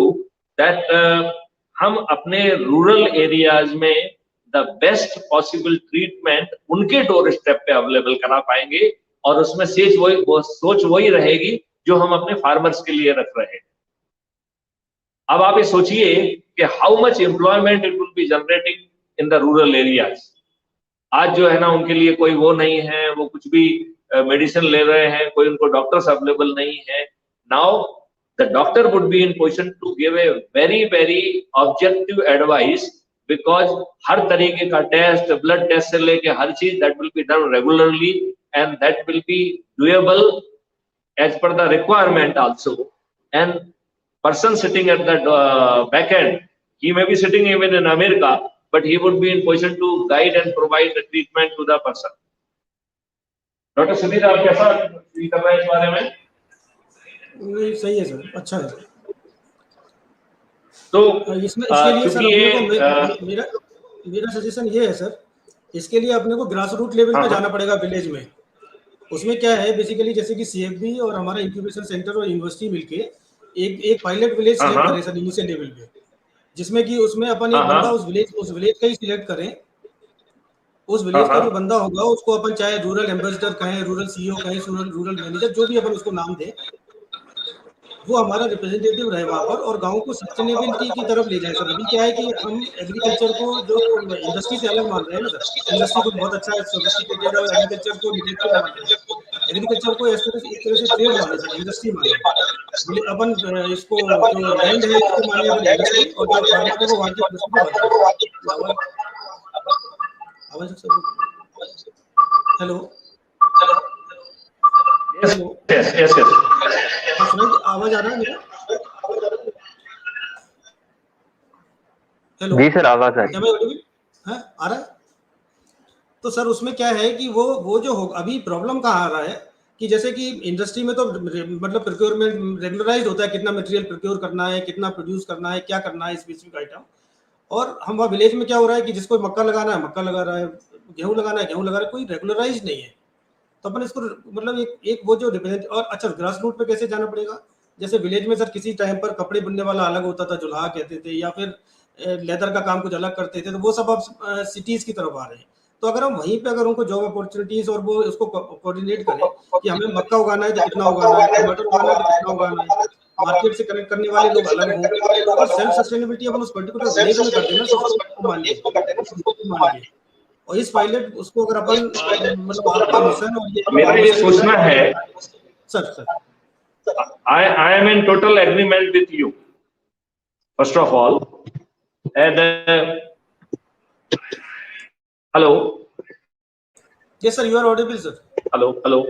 that हम अपने रूरल एरियाज में द बेस्ट पॉसिबल ट्रीटमेंट उनके डोर स्टेप पे अवेलेबल करा पाएंगे और उसमें सोच वही रहेगी जो हम अपने फार्मर्स के लिए रख रहे हैं। अब आप ये सोचिए कि how much employment it will be generating in the rural areas. आज जो है ना उनके लिए कोई वो नहीं है, वो कुछ भी मेडिसिन ले रहे हैं, कोई उनको डॉक्टर्स अवेलेबल नहीं है। Now the doctor would be in position to give a very very objective advice, because हर तरीके का टेस्ट, ब्लड टेस्ट से लेके हर चीज that will be done regularly and that will be doable as पर the requirement also. And person sitting at the back end, he may be sitting even in America, but he would be in position to guide and provide the treatment to the person. Doctor Sudhir, आप कैसा feel कर रहे हैं इस बारे में? नहीं, सही है सर, अच्छा है। तो इसके लिए सर मेरा सजेशन ये है सर, इसके लिए अपने को ग्रास रूट लेवल पे जाना पड़ेगा विलेज में। उसमें क्या है बेसिकली, जैसे कि सीएफबी और हमारा इंक्यूबेशन सेंटर और यूनिवर्सिटी मिलके एक पायलट विलेज सिलेक्ट करें सर इनिशियल लेवल पे, जिसमें कि उसमें अपन एक बंदा उस विलेज का ही सिलेक्ट करें। उस विलेज का जो बंदा होगा उसको अपन चाहे रूरल एम्बेसडर कहें, रूरल सीईओ कहें, रूरल मैनेजर, जो भी अपन उसको नाम दें, वो हमारा रिप्रेजेंटेटिव रहे वहाँ पर और गाँव को सस्टेनेबिलिटी की तरफ ले जाए सर। अभी क्या है कि हम एग्रीकल्चर को जो इंडस्ट्री से अलग मान रहे हैं ना सर, इंडस्ट्री को बहुत अच्छा सोफिस्टिकेटेड और एग्रीकल्चर को निगेटिव मान रहे हैं। एग्रीकल्चर को इस तरह से ट्रेड माने सर, इंडस्ट्री माने। बोले अपन इसको जो लैंड है इसको माने अपन इंडस्ट्री, और जो फार्मर है वो वहाँ की कृषि को वर्क। आवाज hello hello yes yes yes सुनाई, आवाज आ रहा है मेरा? हेलो जी सर, आवाज आ रही क्या मैं ऑडिबल है? आ रहा है? तो सर उसमें क्या है कि वो जो अभी प्रॉब्लम कहाँ आ रहा है कि जैसे कि इंडस्ट्री में तो मतलब प्रोक्योरमेंट रेगुलराइज होता है, कितना मटेरियल प्रोक्योर करना है, कितना प्रोड्यूस करना है, क्या करना है स्पेसिफिक आइटम। और हम वहाँ विलेज में क्या हो रहा है कि जिसको मक्का लगाना है मक्का लगा रहा है, गेहूं लगाना है गेहूं लगा रहा है, कोई रेगुलराइज नहीं है। तो अपन इसको मतलब एक वो जो रिप्रेजेंट, और अच्छा ग्रास रूट पे कैसे जाना पड़ेगा? जैसे विलेज में सर किसी टाइम पर कपड़े बुनने वाला अलग होता था, जुलाहा कहते थे, या फिर लेदर का काम कुछ अलग करते थे, तो वो सब अब सिटीज की तरफ आ रहे हैं। तो अगर हम वहीं पे अगर उनको जॉब अपॉर्चुनिटीज और वो उसको कोऑर्डिनेट करें कि हमें मक्का उगाना है तो कितना उगाना है, टमाटर उगाना है तो कितना उगाना है, मार्केट से कनेक्ट करने वाले लोग अलग हों, अगर सेल्फ सस्टेनेबिलिटी अपन उस पर्टिकुलर विलेज में कर देना तो मान के, और इस पायलट उसको अगर अपन मतलब आपका मिशन और ये मेरा ये सोचना है, sir I am in total agreement with you. First of all, and hello, yes sir, you are audible sir. hello.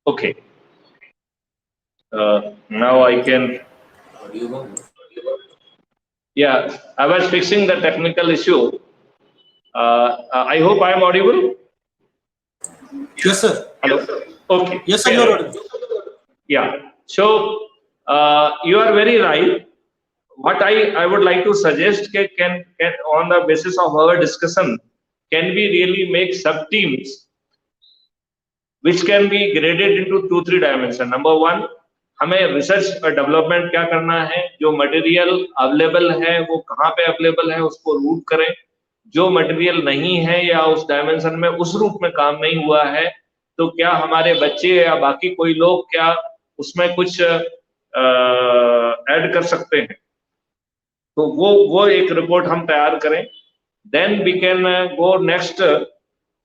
Okay. Now I can. Yeah, I was fixing the technical issue. I hope I am audible. Yes sir. Hello. Okay. Yes sir, you are audible. Yeah. So you are very right. What I would like to suggest can on the basis of our discussion, can we really make sub teams which can be graded into 2-3 dimensions. Number one, हमें research और development क्या करना है, जो material available है वो कहाँ पे अवेलेबल है उसको रूट करें, जो मटेरियल नहीं है या उस डायमेंशन में उस रूप में काम नहीं हुआ है तो क्या हमारे बच्चे या बाकी कोई लोग क्या उसमें कुछ ऐड कर सकते हैं, तो वो एक रिपोर्ट हम तैयार करें. Then we can go next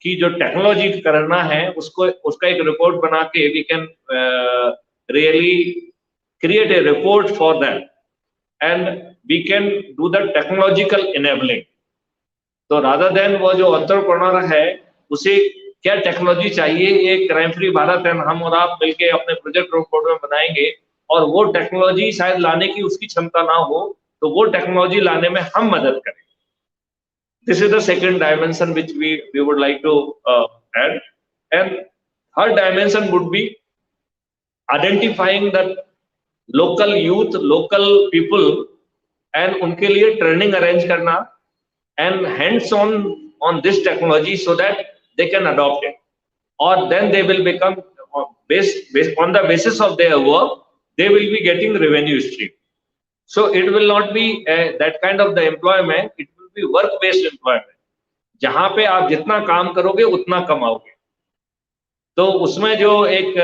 कि जो टेक्नोलॉजी करना है उसका एक रिपोर्ट बना के we can really create a report for that and we can do the technological enabling. तो रादर देन वो जो एंटरप्रेन्योर है उसे क्या टेक्नोलॉजी चाहिए, ये क्राइम फ्री भारत एंड हम और आप मिलके अपने प्रोजेक्ट रिपोर्ट में बनाएंगे और वो टेक्नोलॉजी शायद लाने की उसकी क्षमता ना हो तो वो टेक्नोलॉजी लाने में हम मदद करें. This is the second dimension which we would like to add. And third dimension would be identifying the local youth, local people, and उनके लिए training arrange करना and hands on this technology so that they can adopt it, or then they will become based on the basis of their work, they will be getting revenue stream. So it will not be that kind of the employment, it will be work based employment, जहां पे आप जितना काम करोगे उतना कमाओगे. तो उसमें जो एक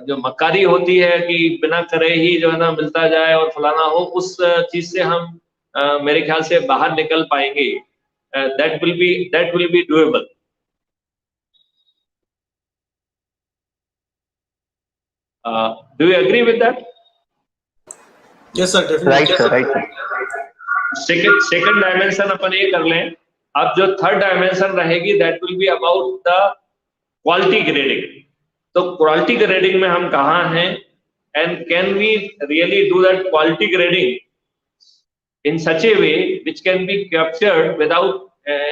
जो मक्कारी होती है कि बिना करे ही जो है ना मिलता जाए और फलाना हो, उस चीज से हम मेरे ख्याल से बाहर निकल पाएंगे. That will be doable. Do you agree with that? Yes, sir, definitely. Right, sir. Right, sir. Second dimension अपन ये कर लें. अब जो थर्ड डायमेंशन रहेगी, that will be about the quality grading. तो क्वालिटी ग्रेडिंग में हम कहाँ हैं, and can we really do that quality grading in such a way which can be captured without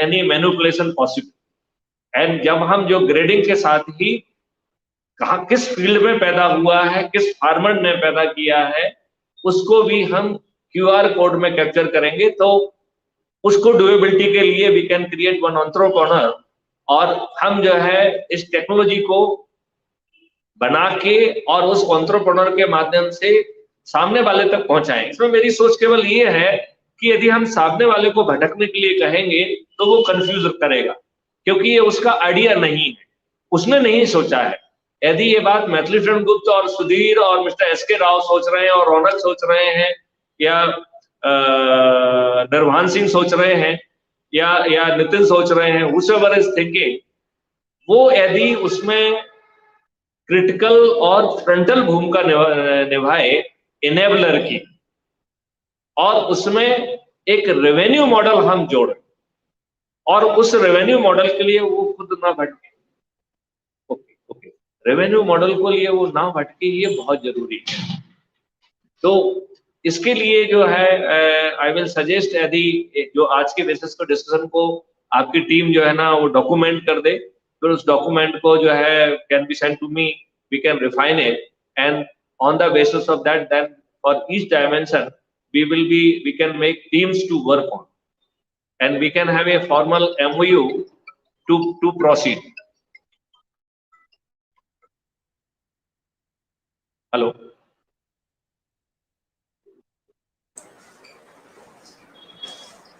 any manipulation possible. And जब हम जो grading के साथ ही कहाँ किस फील्ड में पैदा हुआ है, किस फार्मर ने पैदा किया है, उसको भी हम QR कोड में कैप्चर करेंगे, तो उसको डुएबिलिटी के लिए we can create one entrepreneur, और हम जो है इस टेक्नोलॉजी को बना के और उस एंटरप्रेन्योर के माध्यम से सामने वाले तक पहुंचाएं. इसमें मेरी सोच केवल ये है कि यदि हम सामने वाले को भटकने के लिए कहेंगे तो वो कंफ्यूज करेगा, क्योंकि ये उसका आइडिया नहीं है, उसने नहीं सोचा है. यदि ये बात मैथिली शरण गुप्त और सुधीर और मिस्टर एसके राव सोच रहे हैं, और रौनक सोच रहे हैं, या निर्वाण सिंह सोच रहे हैं, या नितिन सोच रहे हैं, whoever is thinking, वो यदि उसमें क्रिटिकल और फ्रंटल भूमिका निभाए इनेबलर की, और उसमें एक रेवेन्यू मॉडल हम जोड़ें, और उस रेवेन्यू मॉडल के लिए वो खुद ना भटके. ओके, रेवेन्यू मॉडल को लिए वो ना भटके, ये बहुत जरूरी है. तो इसके लिए जो है आई विल सजेस्ट, यदि जो आज के बेसिस को डिस्कशन को आपकी टीम जो है ना वो डॉक्यूमेंट कर दे, फिर उस डॉक्यूमेंट को जो है can be send to me, we can refine it, and on the basis of that then for each dimension we can make teams to work on, and we can have a formal MOU to proceed. Hello.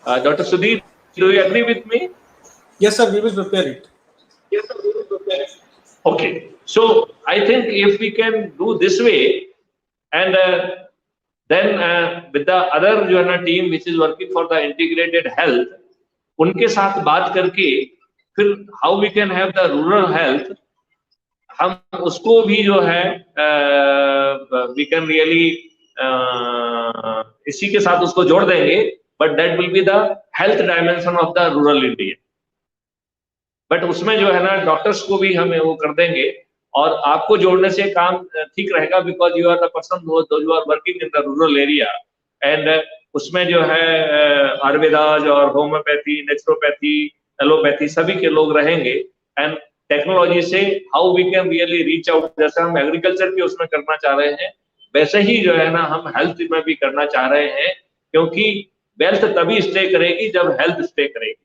Dr. Sudhir, do you agree with me? Yes, sir, we will prepare it. Yes, sir, we will prepare it. Okay, so I think if we can do this way, and then with the other जो है ना team which is working for the integrated health, उनके साथ बात करके फिर how we can have the rural health, हम उसको भी जो है we can really इसी के साथ उसको जोड़ देंगे, but that will be the health dimension of the rural India. But उसमें जो है ना डॉक्टर्स को भी हम वो कर देंगे, और आपको जोड़ने से काम ठीक रहेगा, because you are the person you are working in the rural area, and उसमें जो है आयुर्वेदाज और होम्योपैथी, नेचुरोपैथी, एलोपैथी सभी के लोग रहेंगे. एंड टेक्नोलॉजी से how we can really reach out, जैसे हम एग्रीकल्चर के उसमें करना चाह रहे हैं, वैसे ही जो है ना हम हेल्थ में भी करना चाह रहे हैं, क्योंकि वेल्थ तभी स्टे करेगी जब हेल्थ स्टे करेगी.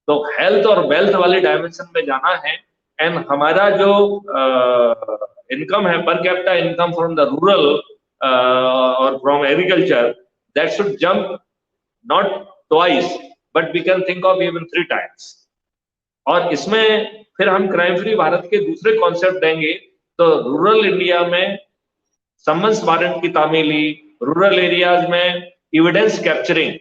तो हेल्थ और वेल्थ वाले डायमेंशन में जाना है, एंड हमारा जो इनकम है, per capita income from the rural और from agriculture, that should jump not twice but we can think of even 3 times. और इसमें फिर हम क्राइम फ्री भारत के दूसरे कॉन्सेप्ट देंगे. तो रूरल इंडिया में सम्मन्स वारंट की तामीली, रूरल एरियाज में एविडेंस कैप्चरिंग,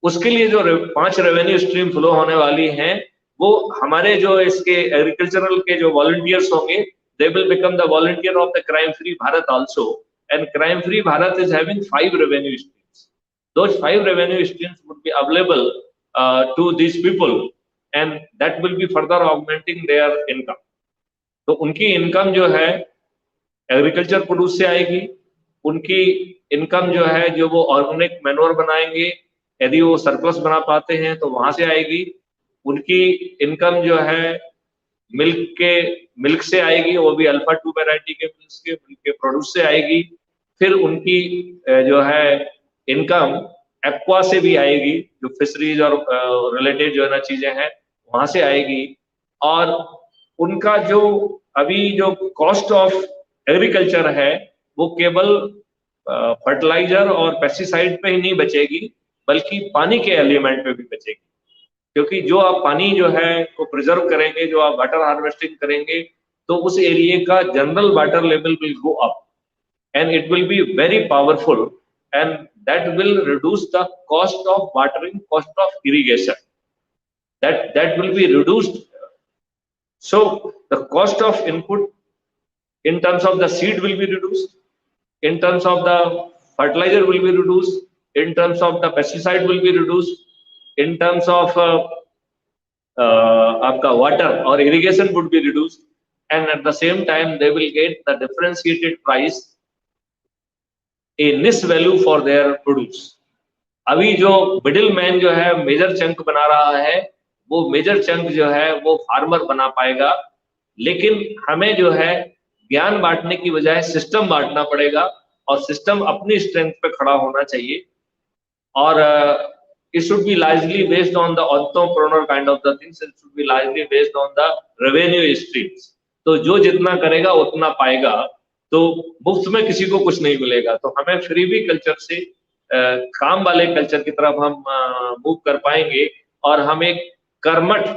उसके लिए जो 5 रेवेन्यू स्ट्रीम फ्लो होने वाली हैं, वो हमारे जो इसके एग्रीकल्चरल के जो वॉलंटियर्स होंगे, they will become the volunteer of the crime free Bharat also, and crime free Bharat is having 5 revenue streams. Those 5 revenue streams would be available to these people, and that will be further augmenting their income. तो उनकी income जो है agriculture produce से आएगी, उनकी income जो है जो वो ऑर्गेनिक मैन्योर बनाएंगे, यदि वो सरप्लस बना पाते हैं तो वहां से आएगी। उनकी इनकम जो है मिल्क से आएगी, वो भी अल्फा 2 वैरायटी के मिल्क के प्रोड्यूस से आएगी। फिर उनकी जो है इनकम एक्वा से भी आएगी, जो फिशरीज और रिलेटेड जो है ना चीजें हैं वहां से आएगी। और उनका जो अभी जो कॉस्ट ऑफ एग्रीकल्चर है वो केवल फर्टिलाइजर और पेस्टिसाइड पे ही नहीं बचेगी, बल्कि पानी के एलिमेंट पे भी बचेगी। क्योंकि जो आप पानी जो है को प्रिजर्व करेंगे, जो आप वाटर हार्वेस्टिंग करेंगे, तो उस एरिया का general water level will go up and it will be very powerful, and that will reduce the cost of watering, cost of irrigation, that will be reduced. So the cost of input in terms of the seed will be reduced, in terms of the fertilizer will be reduced, in terms of the pesticide will be reduced, in terms of आपका water or irrigation would be reduced, and at the same time they will get the differentiated price, a niche value for their produce. अभी जो middle man जो है major chunk बना रहा है, वो major chunk जो है वो फार्मर बना पाएगा। लेकिन हमें जो है ज्ञान बांटने की बजाय सिस्टम बांटना पड़ेगा, और सिस्टम अपनी स्ट्रेंथ पे खड़ा होना चाहिए। और it should be largely based on the entrepreneur kind of the things, it should be largely based on the revenue streams. तो जो जितना करेगा उतना पाएगा, तो मुफ्त में किसी को कुछ नहीं मिलेगा। तो हमें फ्रीबी कल्चर से काम वाले कल्चर की तरफ हम मूव कर पाएंगे, और हम एक कर्मठ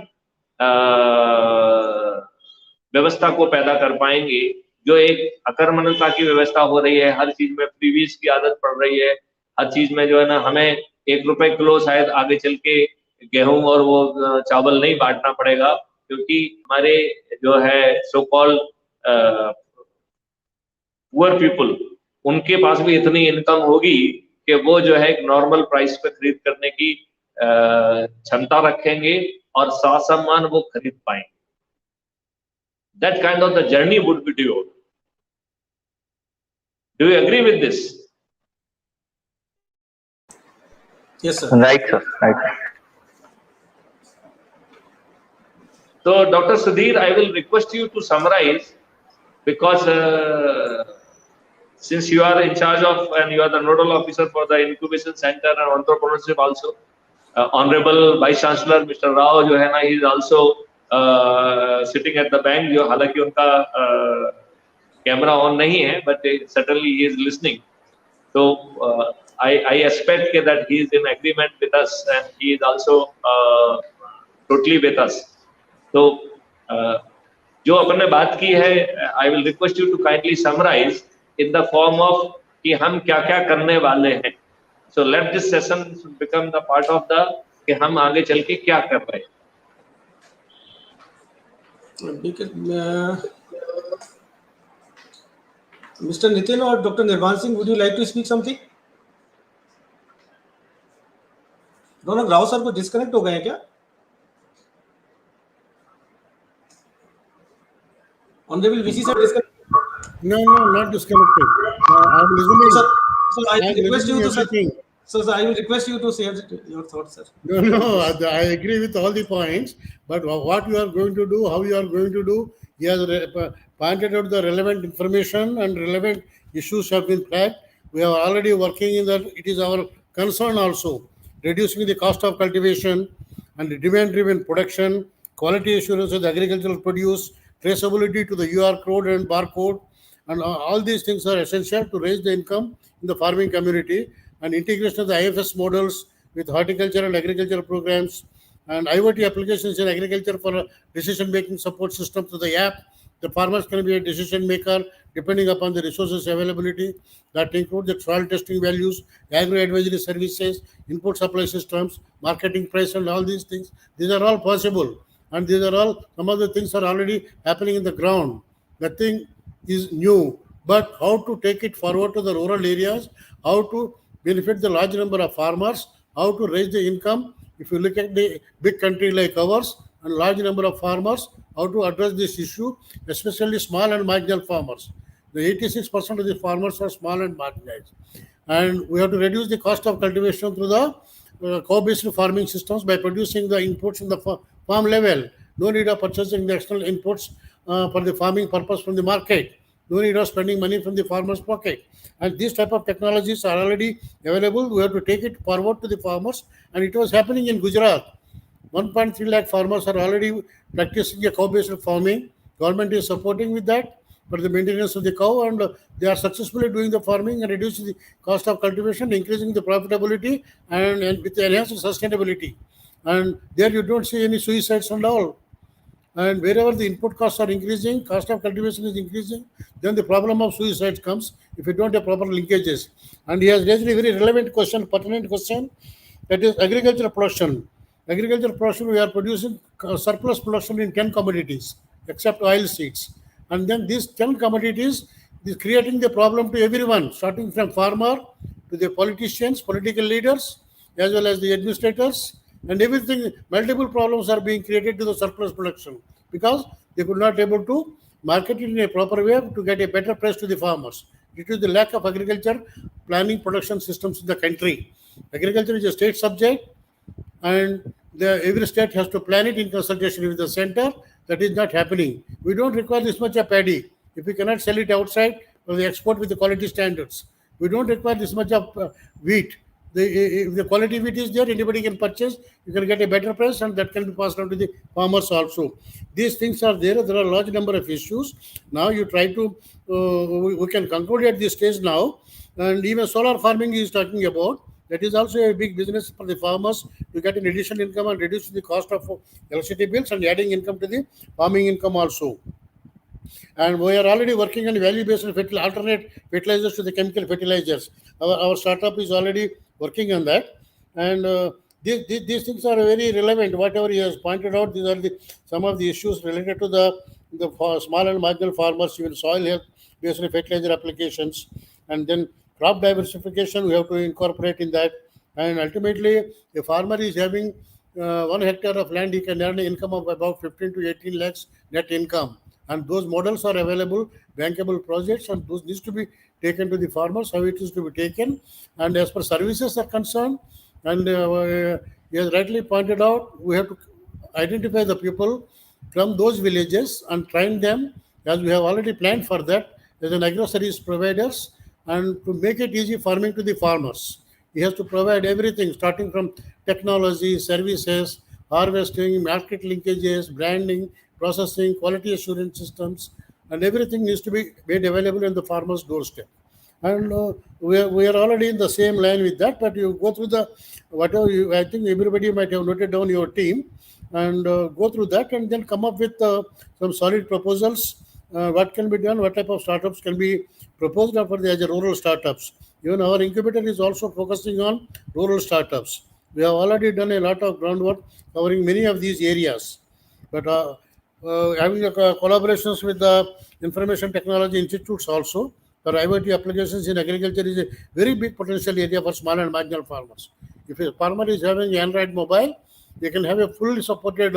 व्यवस्था को पैदा कर पाएंगे। जो एक अकर्मण्यता की व्यवस्था हो रही है, हर चीज में फ्रीबीज की आदत पड़ रही है, हर चीज में जो है ना हमें 1 रुपए किलो शायद आगे चल के गेहूं और वो चावल नहीं बांटना पड़ेगा, क्योंकि हमारे जो है सो कॉल्ड पुअर पीपल, उनके पास भी इतनी इनकम होगी कि वो जो है एक नॉर्मल प्राइस पे खरीद करने की क्षमता रखेंगे, और सामान वो खरीद पाएंगे। That kind of the journey would be developed. Do you agree with this? Yes, sir. Right, sir. Right. So, Dr. Sudhir, I will request you to summarize, because since you are in charge of and you are the nodal officer for the incubation center and entrepreneurship also, Honorable Vice Chancellor Mr. Rao जो है ना, he is also sitting at the bank, जो हालांकि उनका camera on नहीं है, but certainly he is listening. So I expect that he is in agreement with us, and he is also totally with us. So जो अपन ने बात की है, I will request you to kindly summarize in the form of कि हम क्या क्या करने वाले हैं. So let this session become the part of the कि हम आगे चल के क्या कर रहे हैं. Mr. Nitin or Dr. Nirvan Singh, would you like to speak something? दोनों राव सर को डिस्कनेक्ट हो गए हैं क्या? Honorable VC sir disconnect. No, not disconnected. I'm listening. So I will request you to say. So I will request you to share your thoughts, sir. No, I agree with all the points. But what you are going to do, how you are going to do, he has pointed out the relevant information and relevant issues have been flagged. We are already working in that. It is our concern also, reducing the cost of cultivation and the demand-driven production, quality assurance of the agricultural produce, traceability to the UR code and barcode, and all these things are essential to raise the income in the farming community, and integration of the IFS models with horticulture and agriculture programs, and IoT applications in agriculture for a decision-making support system to the app. The farmers can be a decision maker depending upon the resources availability that include the soil testing values, agro-advisory services, input supply systems, marketing price, and all these things. These are all possible. And these are all, some of the things are already happening in the ground. Nothing is new. But how to take it forward to the rural areas, how to benefit the large number of farmers, how to raise the income. If you look at the big country like ours and large number of farmers, how to address this issue, especially small and marginal farmers. The 86% of the farmers are small and marginalized. And we have to reduce the cost of cultivation through the cow-based farming systems by producing the inputs in the farm level. No need of purchasing the external inputs for the farming purpose from the market. No need of spending money from the farmer's pocket. And these type of technologies are already available. We have to take it forward to the farmers. And it was happening in Gujarat. 1.3 lakh farmers are already practicing a cow-based farming. Government is supporting with that for the maintenance of the cow, and they are successfully doing the farming and reducing the cost of cultivation, increasing the profitability, and with enhanced sustainability. And there you don't see any suicides and all. And wherever the input costs are increasing, cost of cultivation is increasing, then the problem of suicides comes if you don't have proper linkages. And he has raised a very relevant question, pertinent question, that is agricultural production. Agricultural production, we are producing surplus production in 10 commodities, except oil seeds. And then these 10 commodities is creating the problem to everyone, starting from farmer to the politicians, political leaders, as well as the administrators, and everything. Multiple problems are being created to the surplus production because they could not able to market it in a proper way to get a better price to the farmers. Due to the lack of agriculture planning production systems in the country. Agriculture is a state subject, and every state has to plan it in consultation with the center. That is not happening. We don't require this much of paddy if we cannot sell it outside or the export with the quality standards. We don't require this much of wheat. If the quality wheat is there, anybody can purchase. You can get a better price, and that can be passed on to the farmers also. These things are there. There are a large number of issues. Now you try to, we can conclude at this stage now, and even solar farming is talking about. That is also a big business for the farmers to get an additional income and reduce the cost of electricity bills and adding income to the farming income also. And we are already working on value-based alternate fertilizers to the chemical fertilizers. Our startup is already working on that. And these things are very relevant. Whatever he has pointed out, these are some of the issues related to the small and marginal farmers, even soil health-based fertilizer applications. And then crop diversification, we have to incorporate in that. And ultimately, a farmer is having 1 hectare of land, he can earn an income of about 15 to 18 lakhs net income. And those models are available, bankable projects, and those needs to be taken to the farmers, how it is to be taken. And as per services are concerned, and he has rightly pointed out, we have to identify the people from those villages and train them, as we have already planned for that, as an agro service providers, and to make it easy farming to the farmers. He has to provide everything, starting from technology, services, harvesting, market linkages, branding, processing, quality assurance systems, and everything needs to be made available in the farmer's doorstep. And we are already in the same line with that, but you go through the whatever you, I think everybody might have noted down your team, and go through that and then come up with some solid proposals. What can be done, what type of startups can be proposed for the as a rural startups. Even our incubator is also focusing on rural startups. We have already done a lot of groundwork covering many of these areas. But having collaborations with the information technology institutes also for IoT applications in agriculture is a very big potential area for small and marginal farmers. If a farmer is having an Android mobile, they can have a fully supported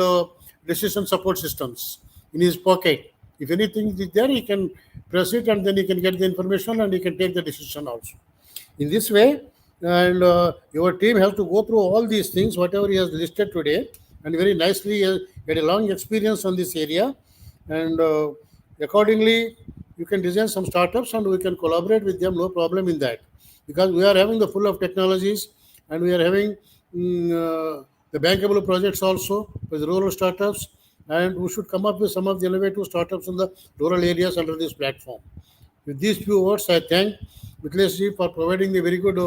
decision support systems in his pocket. If anything is there, he can press it and then he can get the information and he can take the decision also. In this way, and your team has to go through all these things, whatever he has listed today, and very nicely get a long experience on this area. And accordingly, you can design some startups and we can collaborate with them, no problem in that. Because we are having the full of technologies and we are having the bankable projects also with rural startups. And we should come up with some of the innovative startups in the rural areas under this platform. With these few words, I thank Mithilesh for providing the very good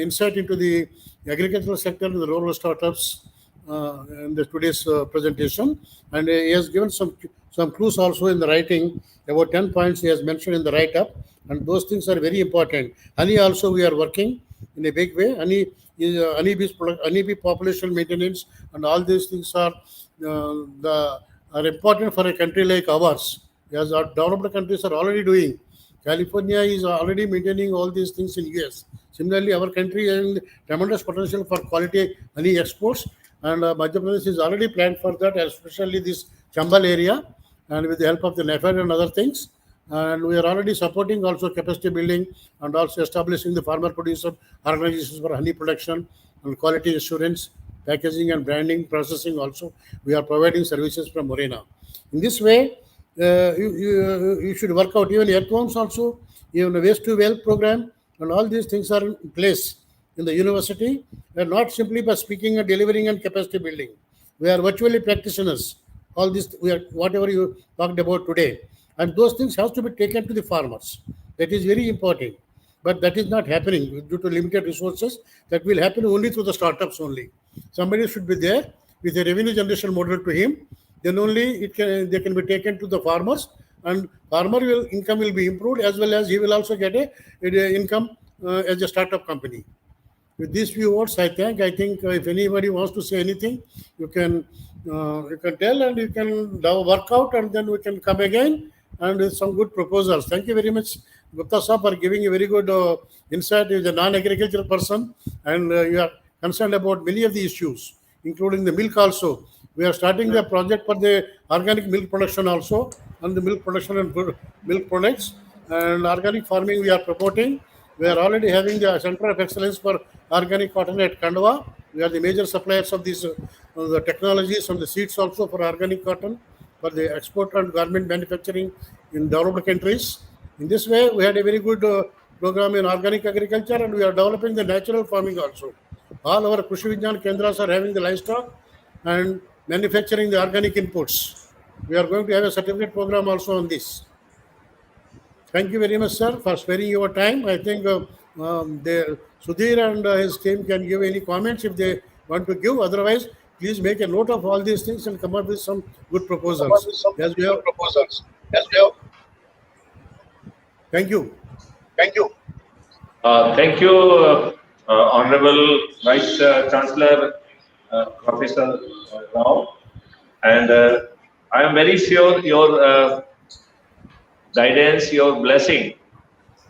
insight into the agricultural sector and the rural startups in today's presentation. And he has given some clues also in the writing, about 10 points he has mentioned in the write-up. And those things are very important. Honey also we are working in a big way. Honeybee population maintenance and all these things are important for a country like ours, as our developed countries are already doing. California is already maintaining all these things in US. Similarly, our country has tremendous potential for quality honey exports, and Madhya Pradesh is already planned for that, especially this Chambal area, and with the help of the NAFED and other things. and we are already supporting also capacity building and also establishing the farmer producer organizations for honey production and quality assurance, packaging and branding, processing also. We are providing services from Morena. In this way, you should work out even earthworms also, even the waste to wealth program, and all these things are in place in the university, and not simply by speaking and delivering and capacity building. We are virtually practitioners. All this, we are whatever you talked about today, and those things have to be taken to the farmers. That is very important, but that is not happening due to limited resources. That will happen only through the startups only. Somebody should be there with a revenue generation model to him. Then only they can be taken to the farmers, and farmer income will be improved, as well as he will also get a income as a startup company. With these few words, I think if anybody wants to say anything, you can tell, and you can work out, and then we can come again and with some good proposals. Thank you very much, Gupta sir, for giving a very good insight. You is a non-agricultural person, and you are concerned about many of the issues, including the milk also. We are starting the project for the organic milk production also, and the milk production and milk products, and organic farming we are promoting. We are already having the Center of Excellence for Organic Cotton at Kandwa. We are the major suppliers of these the technologies and the seeds also for organic cotton for the export and garment manufacturing in developed countries. In this way, we had a very good program in organic agriculture, and we are developing the natural farming also. All our Krushi Vigyan Kendras are having the livestock and manufacturing the organic inputs. We are going to have a certificate program also on this. Thank you very much, sir, for sparing your time. I think Sudhir and his team can give any comments if they want to give. Otherwise, please make a note of all these things and come up with some good proposals. Yes, we have proposals. Thank you. Thank you, Honorable Vice Chancellor, Professor Rao. And I am very sure your guidance, your blessing,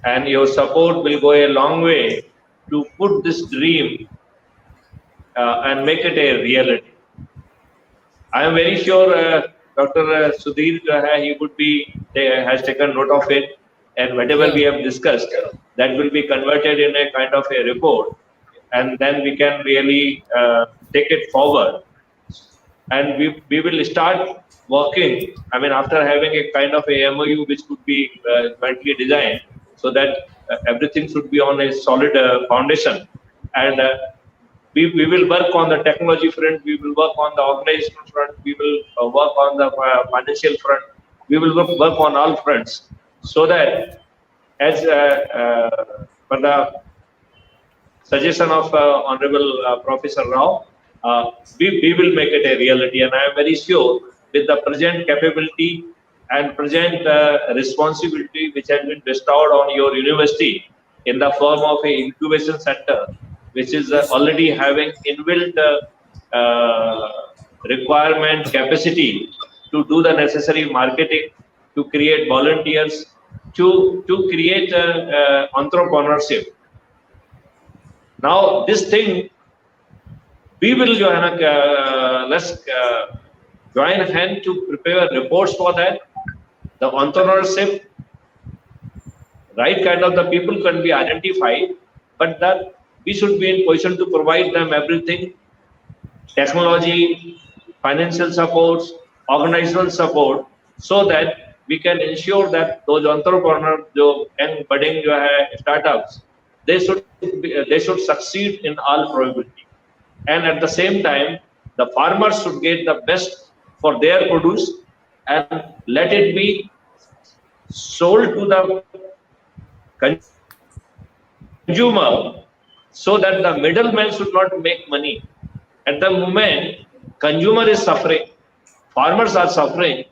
and your support will go a long way to put this dream and make it a reality. I am very sure Dr. Sudhir has taken note of it, and whatever we have discussed, that will be converted in a kind of a report, and then we can really take it forward. And we will start working, I mean, after having a kind of a MOU which could be jointly designed, so that everything should be on a solid foundation. And we will work on the technology front, we will work on the organizational front, we will work on the financial front, we will work on all fronts, so that as per the suggestion of Honorable Professor Rao, we will make it a reality. And I am very sure with the present capability and present responsibility which has been bestowed on your university in the form of an incubation center, which is already having inbuilt requirement capacity to do the necessary marketing, to create volunteers, to create entrepreneurship. Now this thing, we will let's join hand to prepare reports for that. The entrepreneurship, right kind of the people can be identified, but that we should be in position to provide them everything: technology, financial supports, organizational support, so that we can ensure that those entrepreneurs, and budding startups, they should succeed in all probability. And at the same time, the farmers should get the best for their produce, and let it be sold to the consumer, so that the middleman should not make money. At the moment, consumer is suffering, farmers are suffering,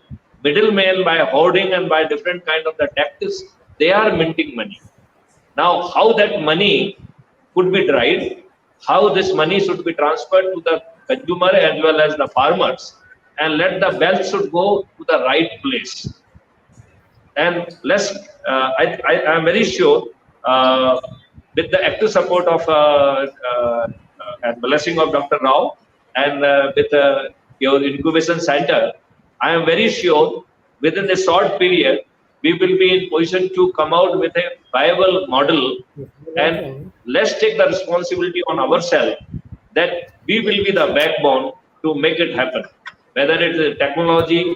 middlemen by hoarding and by different kind of the tactics, they are minting money. Now, how that money could be derived, how this money should be transferred to the consumer as well as the farmers, and let the wealth should go to the right place. And let's, I am very sure, with the active support of and blessing of Dr. Rao, and with your incubation center, I am very sure within a short period, we will be in position to come out with a viable model, and let's take the responsibility on ourselves that we will be the backbone to make it happen. Whether it is technology,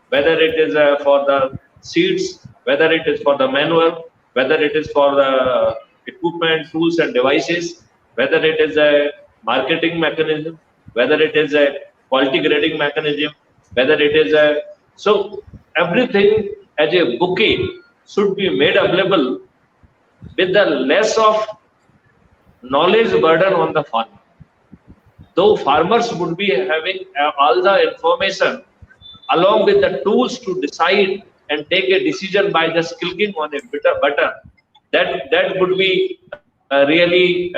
whether it is for the seeds, whether it is for the manual, whether it is for the equipment, tools and devices, whether it is a marketing mechanism, whether it is a quality grading mechanism, whether it is a, so everything as a bouquet should be made available with the less of knowledge burden on the farmer. Though farmers would be having all the information along with the tools to decide and take a decision by just clicking on a button, that would be really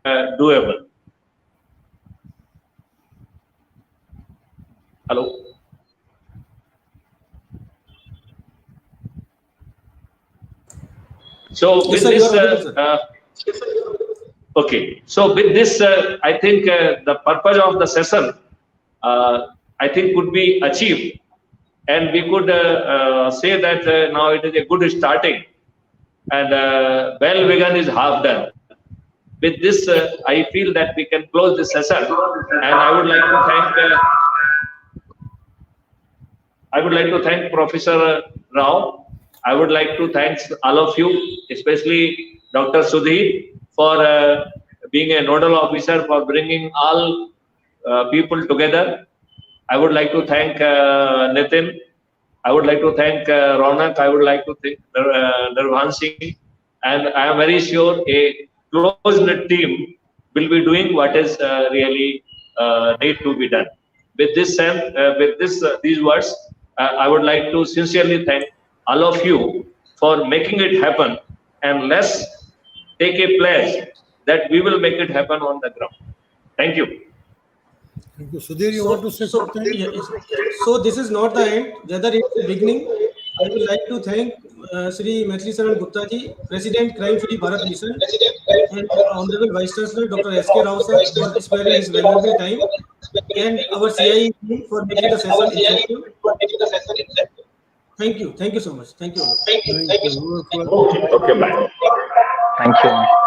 doable. Hello. So with Yes, sir, this, okay. So with this, I think the purpose of the session, I think, could be achieved, and we could say that now it is a good starting, and well begun is half done. With this, I feel that we can close this session, and I would like to thank Professor Rao. I would like to thank all of you, especially Dr. Sudhir, for being a nodal officer for bringing all people together. I would like to thank Nitin. I would like to thank Ronak. I would like to thank Nirvan Singh. And I am very sure a close-knit team will be doing what is really need to be done. With this, these words, I would like to sincerely thank all of you for making it happen, and let's take a pledge that we will make it happen on the ground. Thank you. Thank you. Sudhir, you want to say something? So this is not the end, rather it's the beginning. I would like to thank Sri Maithili Saran Gupta ji, President Crime Free Bharat Mission, and Honorable Vice Chancellor Dr. S.K. Rao sir for sparing his valuable time, and our CIE team for making the session effective. Thank you so much. Thank you all. Thank you. Okay, bye. Thank you.